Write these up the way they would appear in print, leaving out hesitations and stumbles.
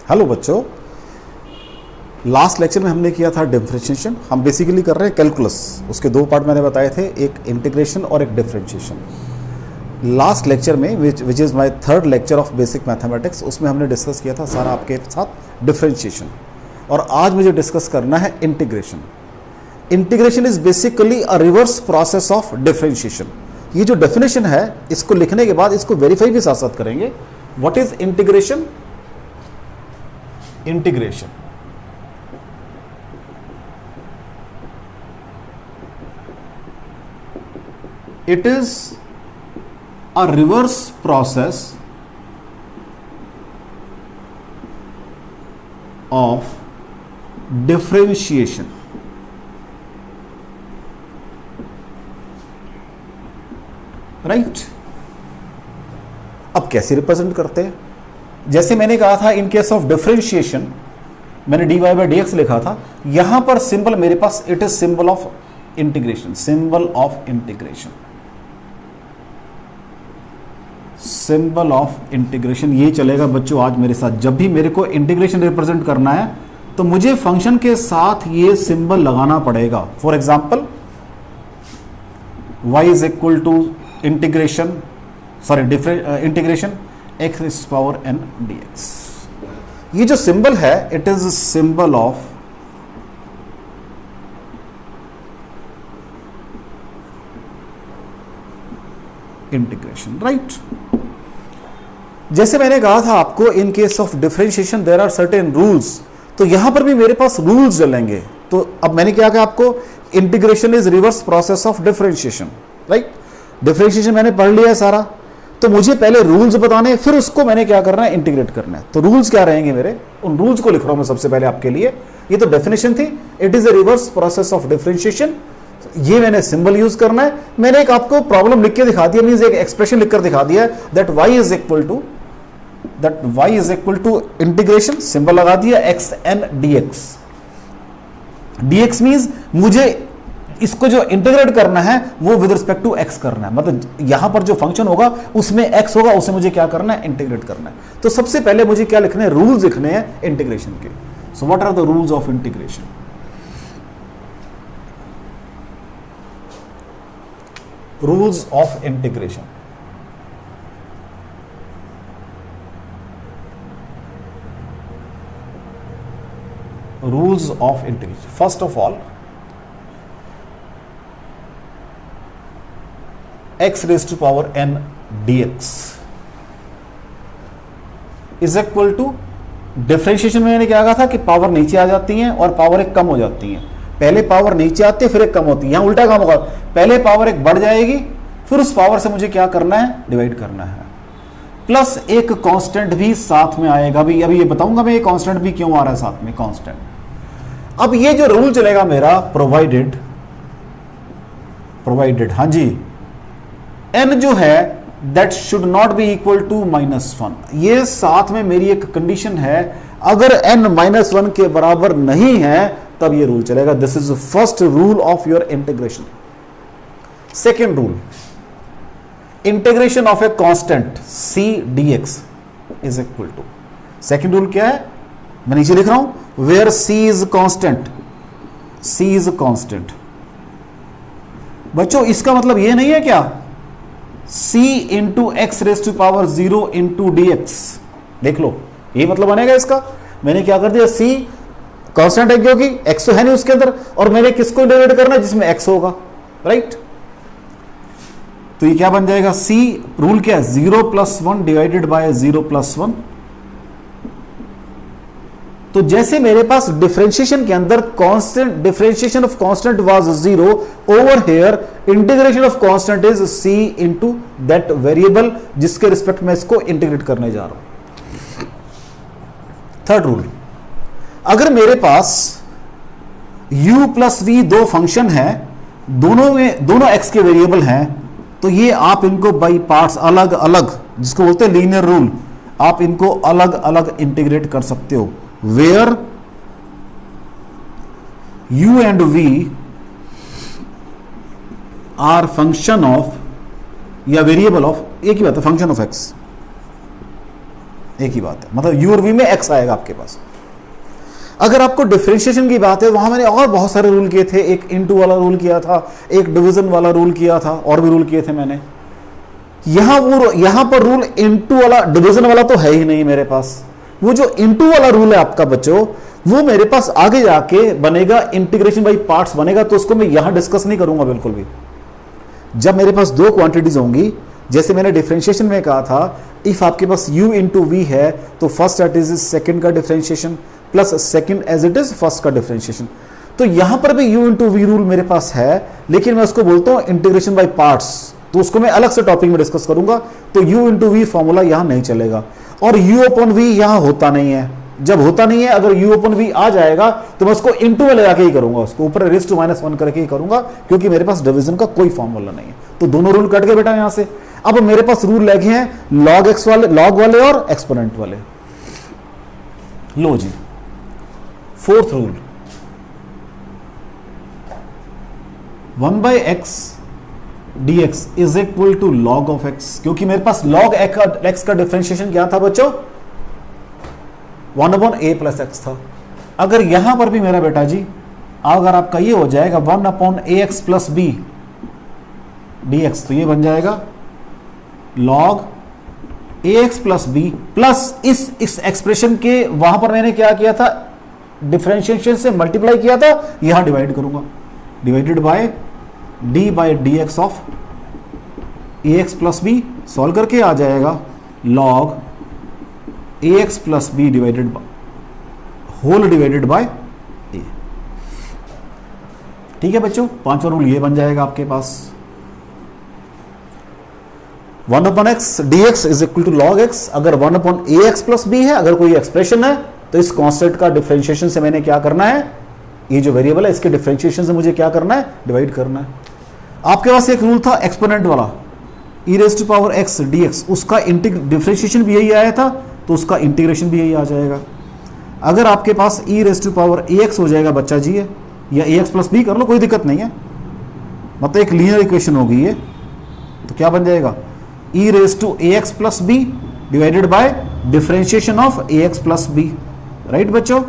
Hello बच्चों, last lecture में हमने किया था डिफरेंशिएशन। हम बेसिकली कर रहे हैं कैलकुलस। उसके दो पार्ट मैंने बताए थे, एक इंटीग्रेशन और एक डिफरेंशिएशन। लास्ट लेक्चर में which is my third lecture of basic mathematics, उसमें हमने डिस्कस किया था सारा आपके साथ डिफरेंशिएशन। और आज मुझे डिस्कस करना है integration. Integration is basically a reverse process of differentiation. ये जो डेफिनेशन है, इसको लिखने के बाद इसको वेरीफाई भी साथ साथ करेंगे। What is integration? Integration it is a reverse process of differentiation. Right? अब कैसे रिप्रेजेंट करते हैं? जैसे मैंने कहा था, इन केस ऑफ डिफरेंशिएशन मैंने dy बाई dx लिखा था। यहां पर सिंबल मेरे पास it is symbol of integration, symbol of integration, symbol of integration. ये चलेगा बच्चों आज मेरे साथ। जब भी मेरे को इंटीग्रेशन रिप्रेजेंट करना है तो मुझे फंक्शन के साथ ये सिंबल लगाना पड़ेगा। For example, y is equal to integration integration x is power n dx। ये जो सिंबल है, it is symbol of integration. Right? जैसे मैंने कहा था आपको, in case of differentiation there are certain rules. तो यहां पर भी मेरे पास रूल्स चलेंगे। तो अब मैंने क्या कहा आपको, integration is reverse process of differentiation. Right? Differentiation मैंने पढ़ लिया है सारा, तो मुझे पहले रूल्स बताने, फिर उसको मैंने क्या करना है, इंटीग्रेट करना है। तो रूल्स क्या रहेंगे मेरे, उन रूल्स को लिख रहा हूं मैं सबसे पहले आपके लिए। ये तो डेफिनेशन थी, it is a reverse process of differentiation. ये मैंने सिंबल यूज करना है। मैंने एक आपको प्रॉब्लम लिख के दिखा दिया, मींस एक एक्सप्रेशन लिखकर दिखा दिया है that y is equal to integration, symbol लगा दिया x n dx। dx means मुझे इसको जो इंटीग्रेट करना है वो विद रिस्पेक्ट टू x करना है। मतलब यहां पर जो फंक्शन होगा उसमें x होगा, उसे मुझे क्या करना है, इंटीग्रेट करना है। तो सबसे पहले मुझे क्या लिखने हैं, रूल्स लिखने हैं इंटीग्रेशन के। So what are the rules of integration? Rules of integration. Rules of integration, first of all, x raise to power n dx is equal to, differentiation में मैंने क्या कहा था कि पावर नीचे आ जाती है और पावर एक कम हो जाती है। पहले पावर नीचे आती है, फिर एक कम होती है। यहां उल्टा काम होगा, पहले पावर एक बढ़ जाएगी, फिर उस पावर से मुझे क्या करना है, डिवाइड करना है। प्लस एक कांस्टेंट भी साथ में आएगा। भी अभी ये बताऊंगा मैं, ये कांस्टेंट भी क्यों आ रहा है साथ में, कांस्टेंट। अब ये जो रूल चलेगा मेरा, प्रोवाइडेड, हाँ जी, n जो है that should not be equal to -1। ये साथ में मेरी एक कंडीशन है, अगर n -1 के बराबर नहीं है तब ये रूल चलेगा। This is first rule of your integration. Second rule, integration of a constant c dx is equal to, second rule क्या है, मैं नीचे लिख रहा हूं, where c is constant, c is constant. बच्चों इसका मतलब ये नहीं है क्या, c into x raise to power 0 into dx। देख लो, ये मतलब बनेगा इसका। मैंने क्या कर दिया, c कांस्टेंट है क्योंकि x तो है नहीं उसके अंदर, और मैंने किसको डिवाइड करना है, जिसमें x होगा। राइट? तो ये क्या बन जाएगा, c रूल क्या है, 0 + 1 डिवाइडेड बाय 0 + 1। तो जैसे मेरे पास डिफरेंशिएशन के अंदर constant, differentiation of constant was 0, over here integration of constant is c into that variable जिसके रिस्पेक्ट में इसको इंटीग्रेट करने जा रहा हूं। थर्ड रूल, अगर मेरे पास u + v दो फंक्शन है, दोनों x के वेरिएबल हैं, तो ये आप इनको बाई पार्ट्स अलग अलग, जिसको बोलते हैं लीनियर रूल, आप इनको अलग अलग इंटीग्रेट कर सकते हो। Where u and v are function of या वेरिएबल ऑफ, एक ही बात है, फंक्शन ऑफ x। एक ही बात है, मतलब u और v में x आएगा आपके पास। अगर आपको डिफरेंशिएशन की बात है, वहां मैंने और बहुत सारे रूल किए थे, एक इनटू वाला रूल किया था, एक डिवीजन वाला रूल किया था, और भी रूल किए थे मैंने। यहां पर रूल इनटू वाला, डिवीजन वाला तो है ही नहीं मेरे पास। वो जो इनटू वाला रूल है आपका बच्चों, वो मेरे पास आगे जाके बनेगा, इंटीग्रेशन बाई पार्ट्स बनेगा, तो उसको मैं यहां डिस्कस नहीं करूंगा बिल्कुल भी। जब मेरे पास दो क्वांटिटीज होंगी, जैसे मैंने डिफरेंशिएशन में कहा था, इफ आपके पास u इंटू वी है तो फर्स्ट एट इज सेकंड का differentiation plus second as it is first का डिफरेंशिएशन। तो यहां पर भी u इंटू वी रूल मेरे पास है, लेकिन मैं उसको बोलता हूं इंटीग्रेशन बाय पार्ट्स, तो उसको मैं अलग से टॉपिक में डिस्कस करूंगा। तो u इंटू वी फॉर्मूला यहां नहीं चलेगा, और u अपॉन वी यहां होता नहीं है। जब होता नहीं है, अगर u अपॉन वी आ जाएगा तो मैं उसको इंटू में लगा के ही करूंगा, उसको ऊपर रेज टू -1 करके ही करूंगा, क्योंकि मेरे पास डिवीजन का कोई फॉर्मूला नहीं है। तो दोनों रूल कट गए बेटा यहां से। अब मेरे पास रूल लगे हैं log x वाले, log वाले और एक्सपोनेंट वाले। लो जी, fourth rule, 1/x dx is equal to log of x, क्योंकि मेरे पास log x का डिफरेंशिएशन क्या था बच्चों, 1/a प्लस x था। अगर यहां पर भी मेरा बेटा जी, अगर आपका ये हो जाएगा 1/ax प्लस b dx, तो ये बन जाएगा log ax plus b plus इस एक्सप्रेशन के वहां पर मैंने क्या किया था, डिफरेंशिएशन से मल्टीप्लाई किया था, यहां डिवाइड करूंगा, divided by d by dx of ax plus b, solve करके आ जाएगा log ax plus b divided whole divided by a। ठीक है बच्चों, पांचवा रूल ये बन जाएगा आपके पास, 1/x dx is equal to log x। अगर 1/ax प्लस b है, अगर कोई एक्सप्रेशन है, तो इस कांस्टेंट का डिफरेंशिएशन से मैंने क्या करना है, ये जो वेरिएबल है इसके डिफरेंशिएशन से मुझे क्या करना है, डिवाइड करना है। आपके पास एक रूल था एक्सपोनेंट वाला, e raise to power x dx, उसका डिफरेंशिएशन भी यही आया था, तो उसका इंटीग्रेशन भी यही आ जाएगा। अगर आपके पास e raise to power ax हो जाएगा बच्चा जी, या ax प्लस b कर लो, कोई दिक्कत नहीं है, मतलब एक लीनियर इक्वेशन होगी ये, तो क्या बन जाएगा, e raise to ax plus b divided by differentiation of ax plus b, right बच्चों,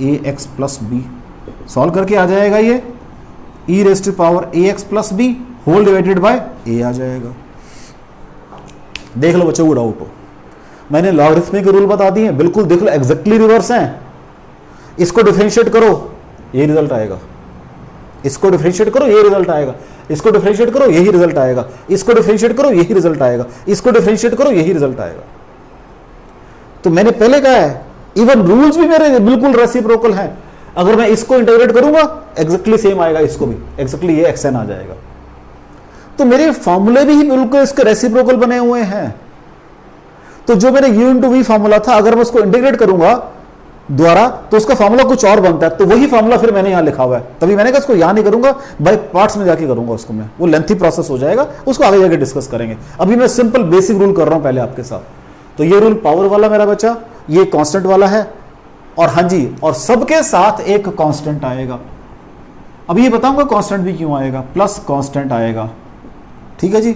ax प्लस b, सॉल्व करके आ जाएगा ये e raise to power ax plus b whole divided by a आ जाएगा। देख लो बच्चों, वो डाउट हो, मैंने लॉगरिथमिक रूल बता दिए, बिल्कुल देख लो, एग्जैक्टली रिवर्स हैं। इसको डिफरेंशिएट करो, ये रिजल्ट आएगा, इसको डिफरेंशिएट करो, ये रिजल्ट आएगा, इसको डिफरेंशिएट करो, यही रिजल्ट आएगा, इसको डिफरेंशिएट करो, यही रिजल्ट आएगा, इसको डिफरेंशिएट करो, यही रिजल्ट आएगा। तो मैंने पहले कहा है, इवन रूल्स भी मेरे बिल्कुल रेसिप्रोकल हैं। अगर मैं इसको इंटीग्रेट करूंगा, एग्जैक्टली सेम आएगा, इसको भी एग्जैक्टली ये xn आ जाएगा। तो मेरे फॉर्मूले भी बिल्कुल इसके रेसिप्रोकल बने हुए हैं। तो जो मेरे u इंटू वी फॉर्मूला था, अगर मैं उसको इंटीग्रेट करूंगा द्वारा, तो उसका फॉर्मूला कुछ और बनता है, तो वही फॉर्मूला फिर मैंने यहां लिखा हुआ है। तभी मैंने कहा इसको यहां नहीं करूंगा, बाय पार्ट्स में जाके करूंगा उसको मैं, वो लेंथी प्रोसेस हो जाएगा, उसको आगे जाके डिस्कस करेंगे। अभी मैं सिंपल बेसिक रूल कर रहा हूं पहले आपके साथ। तो ये रूल पावर वाला मेरा बच्चा, ये कांस्टेंट वाला है, और हाँ जी, और सबके साथ एक कांस्टेंट आएगा। अब ये बताऊंगा कांस्टेंट भी क्यों आएगा, प्लस कांस्टेंट आएगा, ठीक है जी,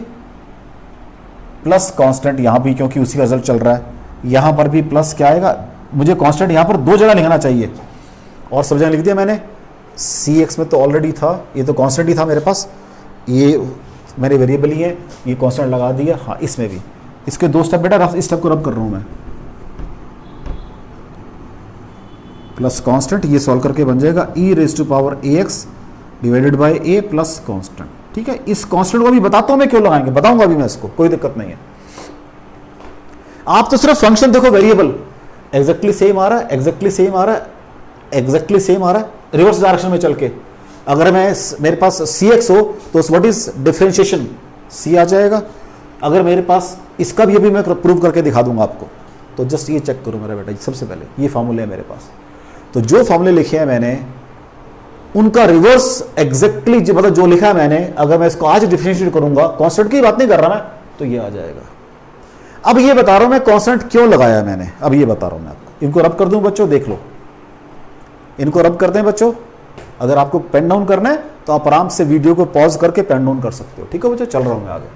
प्लस कांस्टेंट यहां भी, क्योंकि उसी का रिजल्ट चल रहा है, यहां पर भी प्लस क्या आएगा, मुझे कांस्टेंट यहां पर दो जगह लिखना चाहिए, और सब जगह लिख दिया मैंने। cx में तो ऑलरेडी था, ये तो कांस्टेंट ही था मेरे पास, ये मेरे वेरिएबल ही है, ये कांस्टेंट लगा दिया। हाँ, इसमें भी, इसके दो स्टेप बेटा, इस स्टेप को रब कर रहा हूं मैं, प्लस कांस्टेंट, ये सॉल्व करके बन जाएगा e raise to power ax divided by a plus constant. ठीक है, इस कांस्टेंट को भी बताता हूं मैं क्यों लगाएंगे, बताऊंगा अभी मैं इसको, कोई दिक्कत नहीं है। आप तो सिर्फ फंक्शन देखो, वेरिएबल एग्जैक्टली सेम आ रहा है, एग्जैक्टली सेम आ रहा है, एग्जैक्टली सेम आ रहा है, रिवर्स डायरेक्शन में चल के। अगर मैं मेरे पास cx हो तो व्हाट इज डिफरेंशिएशन, c आ जाएगा। अगर मेरे पास इसका भी अभी मैं प्रूव करके दिखा दूंगा आपको, तो जस्ट ये चेक करो मेरा बेटा, सबसे पहले ये फॉर्मूले है मेरे पास। तो जो फॉर्मूले लिखे हैं मैंने, उनका रिवर्स एग्जैक्टली मतलब जो लिखा है मैंने, अगर मैं इसको आज डिफरेंशिएट करूंगा, कांस्टेंट की बात नहीं कर रहा मैं, तो ये आ जाएगा। अब ये बता रहा हूं मैं कांस्टेंट क्यों लगाया मैंने, अब ये बता रहा हूं मैं आपको। इनको रब कर दूं बच्चों, देख लो, इनको रब करते हैं बच्चों। अगर आपको पेन डाउन करना है तो आप आराम से वीडियो को पॉज करके पेन डाउन कर सकते हो। ठीक है बच्चों, चल रहा हूं मैं आगे।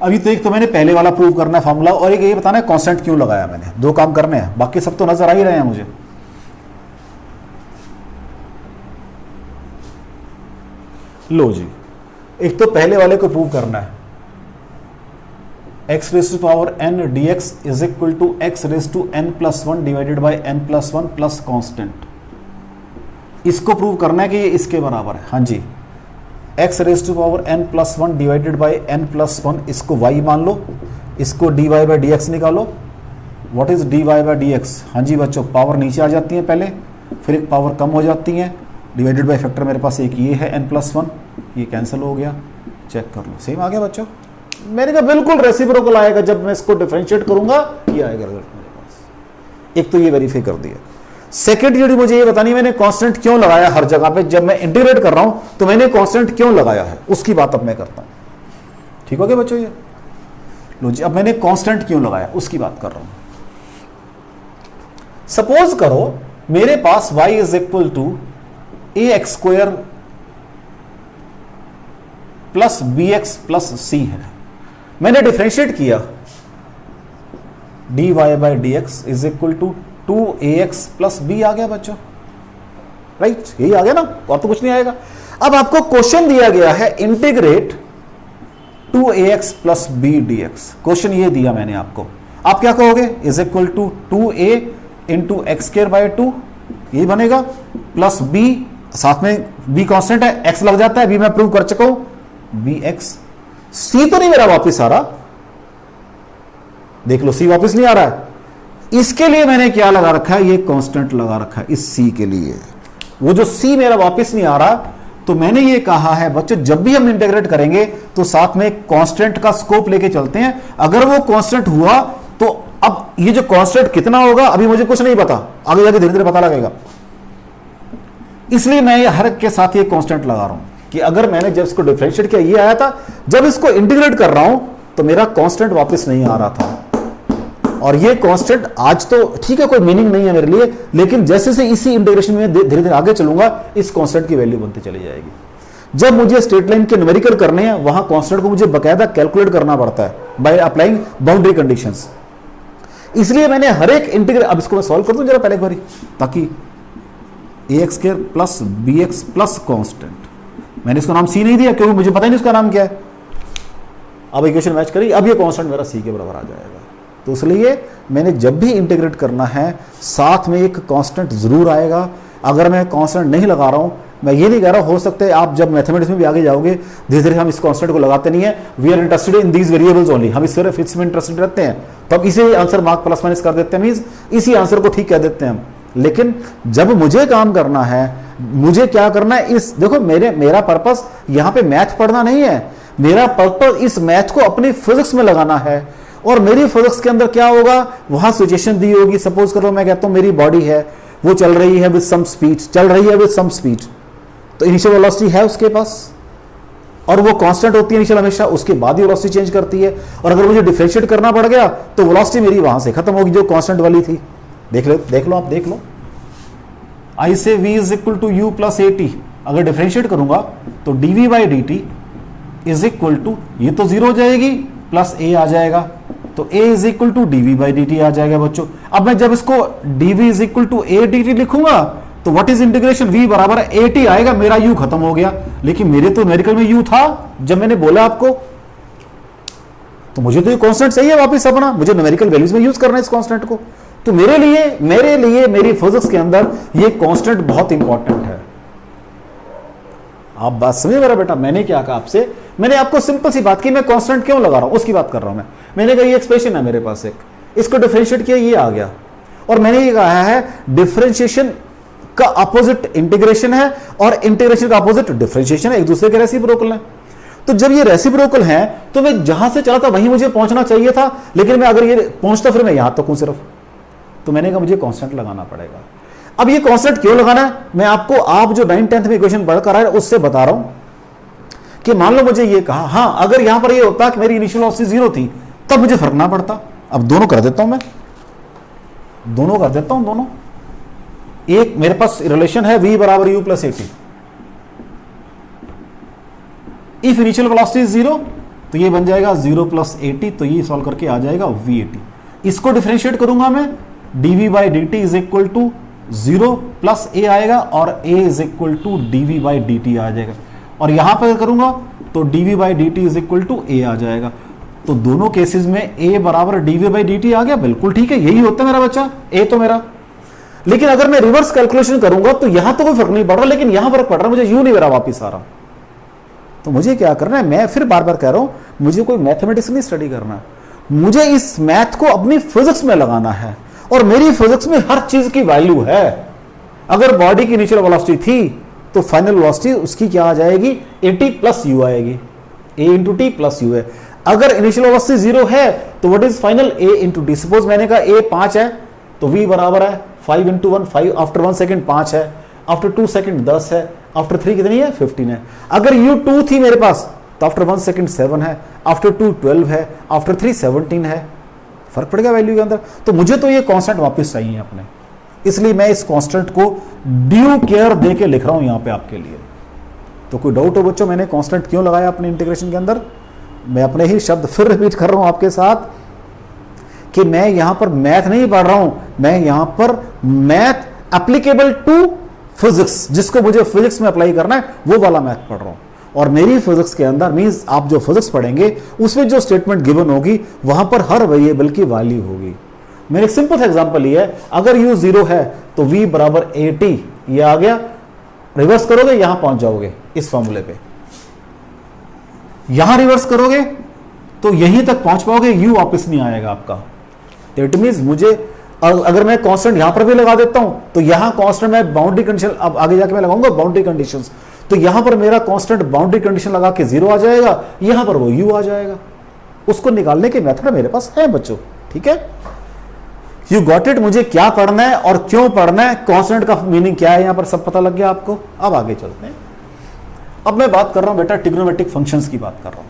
अभी तो एक तो मैंने पहले वाला प्रूव करना है फॉर्मूला, और एक ये बताना है कांस्टेंट क्यों लगाया मैंने। दो काम करने हैं, बाकी सब तो नजर आ ही रहे हैं मुझे। लो जी, एक तो पहले वाले को प्रूव करना है, x raise to power n dx is equal to x raise to n plus 1 divided by n plus 1 plus constant. इसको प्रूव करना है कि ये इसके बराबर है। हाँ जी, x raise to power n plus 1 divided by n plus 1, इसको y मान लो, इसको dy बाई dx निकालो। What is dy by dx? हाँ जी बच्चों, पावर नीचे आ जाती है पहले, फिर एक पावर कम हो जाती है, डिवाइडेड बाई फैक्टर मेरे पास एक ये है n प्लस 1, ये कैंसिल हो गया, चेक कर लो, सेम आ गया बच्चों। मैंने कहा बिल्कुल रेसिप्रोकल आएगा, जब मैं इसको डिफरेंशिएट करूंगा ये आएगा रिजल्ट मेरे पास। एक तो ये वेरीफाई कर दिया। सेकेंड जो मुझे ये बतानी, मैंने कांस्टेंट क्यों लगाया हर जगह पे, जब मैं इंटीग्रेट कर रहा हूं तो मैंने कांस्टेंट क्यों लगाया है, उसकी बात अब मैं करता हूं। ठीक हो गया बच्चों? ये लो जी, अब मैंने कांस्टेंट क्यों लगाया उसकी बात कर रहा हूं। सपोज करो मेरे पास y is equal to ax square plus bx plus c है। मैंने डिफरेंशिएट किया, dy by dx is equal to 2ax plus b आ गया बच्चों, राइट? यही आ गया ना, और तो कुछ नहीं आएगा। अब आपको क्वेश्चन दिया गया है integrate 2ax plus b dx, question ये दिया मैंने आपको, आप क्या कहोगे? Is equal to 2a into x square by 2, यही बनेगा, प्लस b, साथ में b कांस्टेंट है, x लग जाता है, b मैं प्रूव कर चुका हूं, bx। c तो नहीं मेरा वापस आ रहा, देख लो c वापस नहीं आ रहा है। इसके लिए मैंने क्या लगा रखा है? ये कांस्टेंट लगा रखा है इस c के लिए। वो जो c मेरा वापस नहीं आ रहा, तो मैंने ये कहा है बच्चों, जब भी हम इंटीग्रेट करेंगे तो साथ में कांस्टेंट का स्कोप लेके चलते हैं। अगर वो कांस्टेंट हुआ तो अब ये जो कांस्टेंट कितना होगा अभी मुझे कुछ नहीं पता, आगे जाके धीरे धीरे पता लगेगा। इसलिए मैं ये हर के साथ ये कांस्टेंट लगा रहा हूं कि अगर मैंने जब इसको डिफरेंशिएट किया ये आया था, जब इसको इंटीग्रेट कर रहा हूं तो मेरा कांस्टेंट वापस नहीं आ रहा था। और ये कांस्टेंट आज तो ठीक है, कोई मीनिंग नहीं है मेरे लिए, लेकिन जैसे से इसी इंटीग्रेशन में धीरे धीरे आगे चलूंगा इस कांस्टेंट की वैल्यू बनती चली जाएगी। जब मुझे स्ट्रेट लाइन के न्यूमेरिकल करने हैं वहां कांस्टेंट को मुझे बकायदा कैलकुलेट करना पड़ता है बाय अप्लाइंग बाउंड्री कंडीशंस। इसलिए मैंने हर एक इंटीग्रेट, अब इसको मैं सॉल्व कर दूं जरा पहले एक बारी, ताकि ax square plus bx plus constant, मैंने इसका नाम c नहीं दिया क्योंकि मुझे पता ही नहीं उसका नाम क्या है। अब इक्वेशन मैच करी, अब ये कांस्टेंट मेरा c के बराबर आ जाएगा। तो इसलिए मैंने जब भी इंटीग्रेट करना है साथ में एक कांस्टेंट जरूर आएगा। अगर मैं कांस्टेंट नहीं लगा रहा हूं, मैं ये नहीं कह रहा, हो सकता है आप जब मैथमेटिक्स में भी आगे जाओगे धीरे धीरे हम इस कांस्टेंट को लगाते नहीं है। We are interested in these variables only, हम सिर्फ इसमें इंटरेस्टेड रहते हैं, तो अब इसी आंसर मार्क प्लस माइनस कर देते हैं, मींस इसी आंसर को ठीक कह देते हैं हम। लेकिन जब मुझे काम करना है, मुझे क्या करना है, इस देखो मेरा पर्पस यहां पे मैथ पढ़ना नहीं है, मेरा पर्पस इस मैथ को अपनी फिजिक्स में लगाना है। और मेरी फिजिक्स के अंदर क्या होगा, वहां सिचुएशन दी होगी, सपोज करो मैं कहता हूं मेरी बॉडी है वो चल रही है विद सम स्पीड, तो इनिशियल वेलोसिटी है उसके पास और वो कांस्टेंट होती है इनिशियल हमेशा, उसके बाद ही वेलोसिटी चेंज करती है। और अगर मुझे डिफरेंशिएट करना पड़ गया तो वेलोसिटी मेरी वहां से खत्म होगी जो कांस्टेंट वाली थी। देख लो I say v is equal to u plus a t, अगर डिफरेंशिएट करूंगा तो dv by d t is equal to, ये तो जीरो हो जाएगी, प्लस a आ जाएगा, तो a is equal to dv by d t आ जाएगा बच्चों। अब मैं जब इसको dv is equal to a dt लिखूंगा तो व्हाट इज इंटीग्रेशन, v बराबर है at आएगा, मेरा u खत्म हो गया। लेकिन मेरे तो न्यूमेरिकल में u था जब मैंने बोला आपको, तो मुझे तो ये कांस्टेंट चाहिए वापस अपना, मुझे न्यूमेरिकल वैल्यूज में यूज करना है इस कांस्टेंट को। तो मेरे लिए मेरी फिजिक्स के अंदर ये कांस्टेंट बहुत इंपॉर्टेंट है। आप बात समझे मेरा बेटा, मैंने क्या कहा आपसे, मैंने आपको सिंपल सी बात की, मैं कांस्टेंट क्यों लगा रहा हूं उसकी बात कर रहा हूं मैंने कहा ये एक्सप्रेशन है मेरे पास एक, इसको डिफरेंशिएट किया ये आ गया, और मैंने ये कहा है डिफरेंशिएशन का अपोजिट इंटीग्रेशन है और इंटीग्रेशन का अपोजिट डिफरेंशिएशन है, एक दूसरे के रेसिप्रोकल है। तो जब ये रेसिप्रोकल है तो मैं जहां से चला था वहीं मुझे पहुंचना चाहिए था, लेकिन मैं अगर ये पहुंचता फिर मैं यहां तक हूं सिर्फ, तो मैंने कहा मुझे कांस्टेंट लगाना पड़ेगा। अब ये कांस्टेंट क्यों लगाना है, मैं आपको आप जो 9th-10th में इक्वेशन पढ़कर आए उससे बता रहा हूं कि मान लो मुझे ये कहा, हां अगर यहां पर ये होता कि मेरी इनिशियल वेलोसिटी 0 थी तब मुझे फर्क ना पड़ता। अब दोनों कर देता हूं, मैं दोनों कर देता हूं, दोनों एक मेरे पास रिलेशन है v बराबर u plus a T, if initial velocity is 0 तो ये बन जाएगा 0 प्लस 80, तो ये सॉल्व करके आ जाएगा V80। इसको डिफरेंशिएट करूंगा मैं, dv by d t is equal to 0 plus a आएगा और a is equal to dv by d t आ जाएगा, और यहां पर करूंगा तो dv by d t is equal to a आ जाएगा। तो दोनों केसेस में a बराबर dv बाई डी टी आ गया, बिल्कुल ठीक है, यही होता है मेरा बच्चा, a तो मेरा। लेकिन अगर मैं रिवर्स कैलकुलेशन करूंगा तो यहां तो कोई फर्क नहीं पड़ रहा, लेकिन यहां फर्क पड़ रहा है, मुझे यू नहीं मेरा वापिस आ रहा। तो मुझे क्या करना है, मैं फिर बार बार कह रहा हूं, मुझे कोई मैथमेटिक्स नहीं स्टडी करना है, मुझे इस मैथ को अपनी फिजिक्स में लगाना है, और मेरी फिजिक्स में हर चीज की वैल्यू है। अगर बॉडी की इनिशियल वेलोसिटी थी तो फाइनल वेलोसिटी उसकी क्या आ जाएगी, 80 प्लस यू आएगी, a into T plus you है। अगर इनिशियल वेलोसिटी 0 है तो what is final, a into T. Suppose मैंने कहा a 5 है तो v बराबर है 5 इंटू 1 5, आफ्टर 1 सेकेंड 5 है, आफ्टर 2 सेकेंड 10 है, आफ्टर 3 कितनी है 15 है। अगर u 2 थी मेरे पास तो आफ्टर 1 सेकेंड 7 है, आफ्टर 2 12 है, आफ्टर 3 17 है। फर्क पड़ेगा वैल्यू के अंदर। तो मुझे तो ये कांस्टेंट वापस चाहिए अपने, इसलिए मैं इस कांस्टेंट को ड्यू केयर दे के लिख रहा हूं यहां पे आपके लिए। तो कोई डाउट हो बच्चों, मैंने कांस्टेंट क्यों लगाया अपने इंटीग्रेशन के अंदर? मैं अपने ही शब्द फिर रिपीट कर रहा हूं आपके साथ कि मैं यहां पर मैथ नहीं पढ़ रहा हूं, मैं यहां पर मैथ एप्लीकेबल टू फिजिक्स, जिसको मुझे फिजिक्स में अप्लाई करना है वो वाला मैथ पढ़ रहा हूं। और मेरी फिजिक्स के अंदर मींस आप जो फिजिक्स पढ़ेंगे उसमें जो स्टेटमेंट गिवन होगी वहां पर हर वेरिएबल की वैल्यू होगी। मेरे एक सिंपल एग्जांपल ये है, अगर u 0 है तो v बराबर 80, ये आ गया। रिवर्स करोगे यहां पहुंच जाओगे इस फॉर्मूले पे, यहां रिवर्स करोगे तो यहीं तक पहुंच पाओगे, u वापस नहीं आएगा आपका। दैट मींस मुझे अगर मैं कांस्टेंट यहां पर भी लगा देता हूं तो यहां कांस्टेंट मैं बाउंड्री कंडीशन, अब आगे जाके मैं लगाऊंगा बाउंड्री कंडीशंस, तो यहां पर मेरा कांस्टेंट बाउंड्री कंडीशन लगा के 0 आ जाएगा, यहां पर वो u आ जाएगा। उसको निकालने के मेथड मेरे पास है बच्चों, ठीक है। You got it. मुझे क्या पढ़ना है और क्यों पढ़ना है, कांस्टेंट का मीनिंग क्या है, यहां पर सब पता लग गया आपको। अब आगे चलते हैं। अब मैं बात कर रहा हूं बेटा ट्रिग्नोमेट्रिक फंक्शंस की बात कर रहा हूं।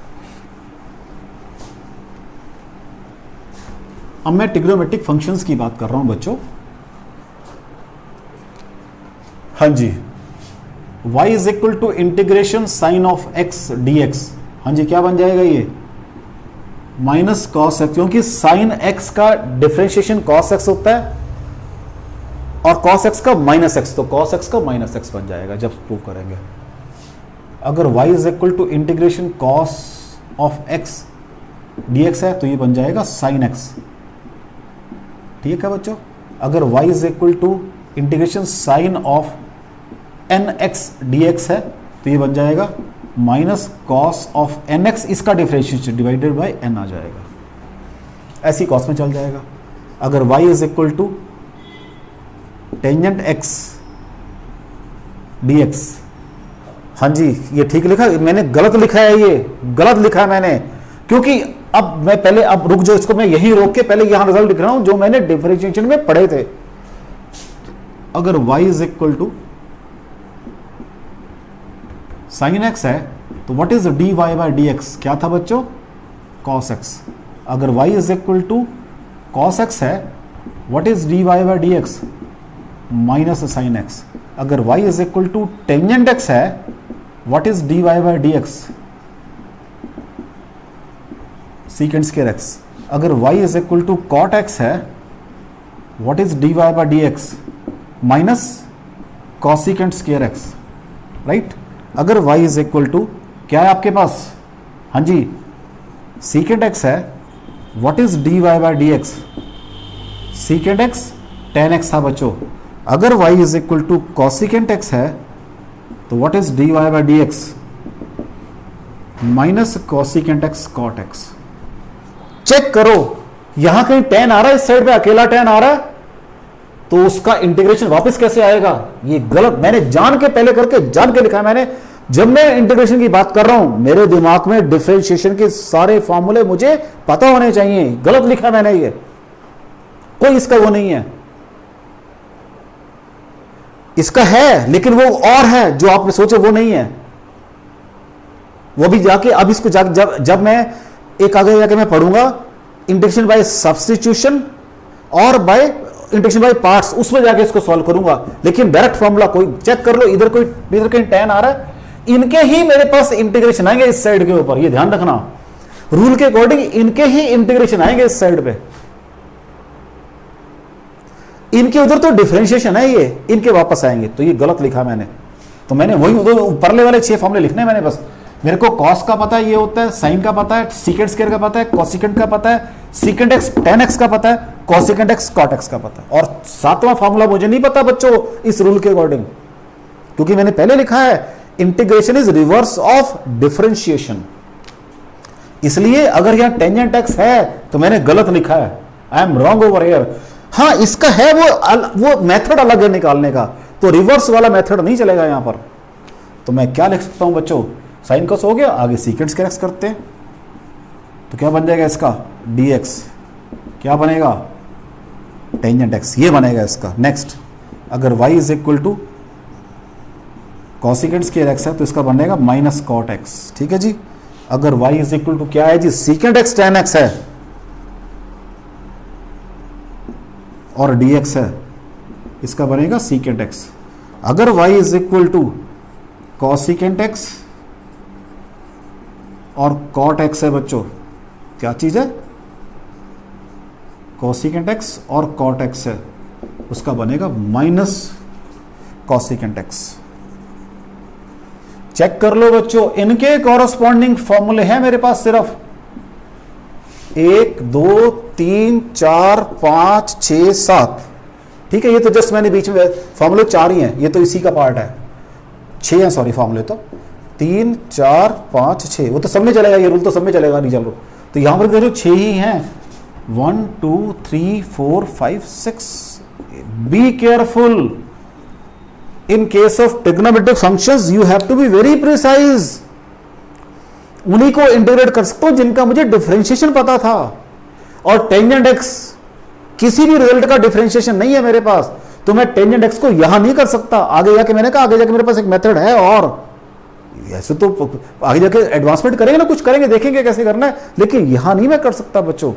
अब मैं ट्रिग्नोमेट्रिक फंक्शंस की बात कर रहा हूं बच्चों। हाँ जी, y is equal to integration sine of x dx। हाँ जी, क्या बन जाएगा ये, माइनस कॉस एक्स, क्योंकि साइन x का डिफरेंशिएशन कॉस x होता है और कॉस x का माइनस x, तो कॉस x का माइनस x बन जाएगा जब प्रूव करेंगे। अगर y is equal to integration cos of x dx है तो ये बन जाएगा साइन x, ठीक है बच्चों। अगर y is equal to integration sine of nx dx है तो ये बन जाएगा माइनस कॉस ऑफ nx, इसका डिफरेंशिएशन डिवाइडेड बाय n आ जाएगा, ऐसी कॉस में चल जाएगा। अगर y is equal to tangent x dx, हाँ जी ये ठीक लिखा, मैंने गलत लिखा है, ये गलत लिखा है मैंने, क्योंकि अब मैं पहले, अब रुक जाओ, इसको मैं यहीं रोक के पहले यहां रिजल्ट लिख रहा हूं जो मैंने डिफरेंशिएशन में पढ़े थे। अगर y is equal to sine x है तो what is dy by dx, क्या था बच्चों, cos x। अगर y is equal to cos x है, what is dy by dx, minus sine x। अगर y is equal to tangent x है, what is dy by dx, secant square x। अगर y is equal to cot x है, what is dy by dx, minus cosecant square x, right. अगर y is equal to क्या है आपके पास, हाँ जी सीकेंट x है, what is dy by dx, secant x tan x था बच्चों। अगर y is equal to cosecant x है तो what is dy by dx, minus cosecant x cot x। Check करो यहां कहीं tan आ रहा है, इस साइड पे अकेला tan आ रहा है, तो उसका इंटीग्रेशन वापस कैसे आएगा, ये गलत, मैंने जान के पहले करके जान के लिखा है मैंने। जब मैं इंटीग्रेशन की बात कर रहा हूं मेरे दिमाग में डिफरेंशिएशन के सारे फॉर्मूले मुझे पता होने चाहिए, गलत लिखा मैंने, ये कोई इसका वो नहीं है, इसका है लेकिन वो और है जो आपने सोचे वो नहीं है, वो भी जाके अब इसको जब मैं एक आगे जाके मैं पढ़ूंगा इंटीग्रेशन बाय सब्स्टिट्यूशन और बाय इंटीग्रेशन बाय पार्ट्स, उसमें जाके इसको सॉल्व करूंगा। लेकिन डायरेक्ट फॉर्मूला कोई चेक कर लो, इधर कहीं tan आ रहा है, इनके ही मेरे पास इंटीग्रेशन आएंगे इस साइड के ऊपर, ये ध्यान रखना। रूल के अकॉर्डिंग इनके ही इंटीग्रेशन आएंगे इस साइड पे, इनके उधर तो डिफरेंशिएशन है, ये इनके वापस आएंगे। तो ये गलत लिखा मैंने, तो मैंने वही परले वाले 6 फॉर्मूले लिखने मैंने बस। मेरे को कॉस का पता है ये होता है, साइन का पता है, सीकेंट स्क्वायर का पता है, कोसिकेंट का पता है, सीकेंट एक्स tan x का पता है, कोसिकेंट एक्स cot x का पता है। और 7वां फॉर्मूला मुझे नहीं पता बच्चों इस रूल के अकॉर्डिंग, क्योंकि मैंने पहले लिखा है integration is reverse of differentiation. इसलिए अगर यहां टेंजेंट x है तो मैंने गलत लिखा है, I am wrong over here. हाँ, इसका है वो मेथड अलग है निकालने का, तो रिवर्स वाला मेथड नहीं चलेगा यहां पर। तो मैं क्या लिख सकता हूं बच्चों, साइन कॉस हो गया, आगे सीकेंट स्क्वायर एक्स करते हैं, तो क्या बन जाएगा इसका dx, क्या बनेगा टेंजेंट x, ये बनेगा इसका। नेक्स्ट, अगर y is equal to cosecant square x है तो इसका बनेगा माइनस कॉट x। ठीक है जी। अगर y इज इक्वल टू क्या है जी, सीकेंट x tan x है और dx है, इसका बनेगा सीकेंट x। अगर y is equal to cosecant x और कॉट x है बच्चों, क्या चीज है, कॉसिकेंट x और कॉट x है, उसका बनेगा माइनस कॉसिकेंट x। चेक कर लो बच्चों, इनके कॉरस्पॉन्डिंग फॉर्मूले हैं मेरे पास सिर्फ 1 2 3 4 5 6 7। ठीक है, ये तो जस्ट मैंने बीच में फॉर्मूले 4 ही हैं, ये तो इसी का पार्ट है। 6 हैं सॉरी फॉर्मूले, तो 3 4 5 6, वो तो सब में चलेगा, ये रूल तो सब में चलेगा, नहीं चल रहा। तो यहां पर देखो 6 ही हैं, 1 2 3 4 5 6। Be careful, in case of trigonometric functions you have to be very precise. उन्हीं को इंटीग्रेट कर सकता हूं जिनका मुझे डिफरेंशिएशन पता था, और टेंजेंट एक्स किसी भी रिजल्ट का डिफरेंशिएशन नहीं है मेरे पास, तो मैं टेंजेंट एक्स को यहां नहीं कर सकता। आगे जाके मैंने कहा आगे जाके मेरे पास एक मेथड है, और ऐसे तो आगे जाके एडवांसमेंट करेंगे ना, कुछ करेंगे, देखेंगे कैसे करना है, लेकिन यहां नहीं मैं कर सकता बच्चों।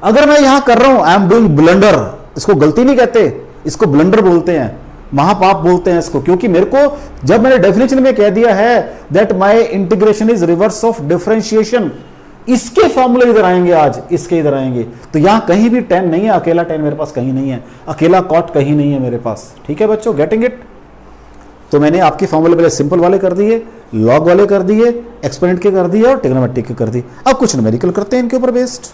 अगर मैं यहां कर रहा हूं, आई एम डूइंग ब्लंडर, इसको गलती नहीं कहते, इसको ब्लंडर बोलते हैं, महापाप बोलते हैं इसको, क्योंकि मेरे को जब मैंने डेफिनेशन में कह दिया है that my integration is reverse of differentiation, इसके फॉर्मूले इधर आएंगे, आज इसके इधर आएंगे, तो यहां कहीं भी tan नहीं है, अकेला tan मेरे पास कहीं नहीं है, अकेला cot कहीं नहीं है मेरे पास। ठीक है बच्चों, गेटिंग इट। तो मैंने आपके फॉर्मूले पहले सिंपल वाले कर दिए, लॉग वाले कर दिए, एक्सपोनेंट के कर दिए और ट्रिग्नोमेट्रिक के कर दिए। अब कुछ न्यूमेरिकल करते हैं इनके ऊपर बेस्ड।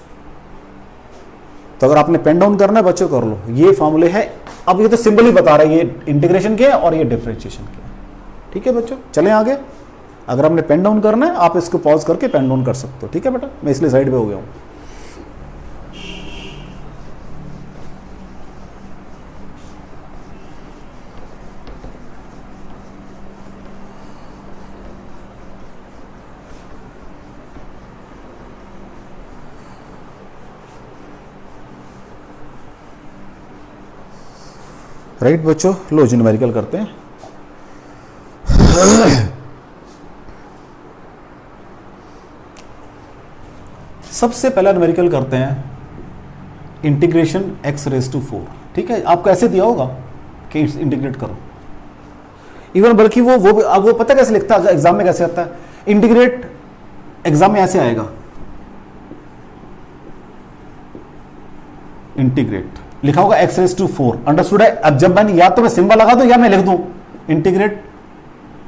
तो अगर आपने पेन डाउन करना है बच्चों कर लो, ये फॉर्मूले है। अब ये तो सिंपल ही बता रहा है, ये इंटीग्रेशन के और ये डिफरेंशिएशन के। ठीक है बच्चों, चलें आगे। अगर आपने पेन डाउन करना है आप इसको पॉज करके पेन डाउन कर सकते हो। ठीक है बेटा, मैं इसलिए साइड पे हो गया हूं। राइट बच्चों, लो जी न्यूमेरिकल करते हैं। सबसे पहला न्यूमेरिकल करते हैं इंटीग्रेशन x रेज टू 4। ठीक है, आपको ऐसे दिया होगा कि इंटीग्रेट करो, इवन बल्कि वो पता कैसे लिखता है एग्जाम में, कैसे आता है इंटीग्रेट, एग्जाम में ऐसे आएगा इंटीग्रेट, लिखा होगा x रेज टू 4, अंडरस्टूड है। अब जब मैंने या तो मैं सिंबल लगा दूं या मैं लिख दूं integrate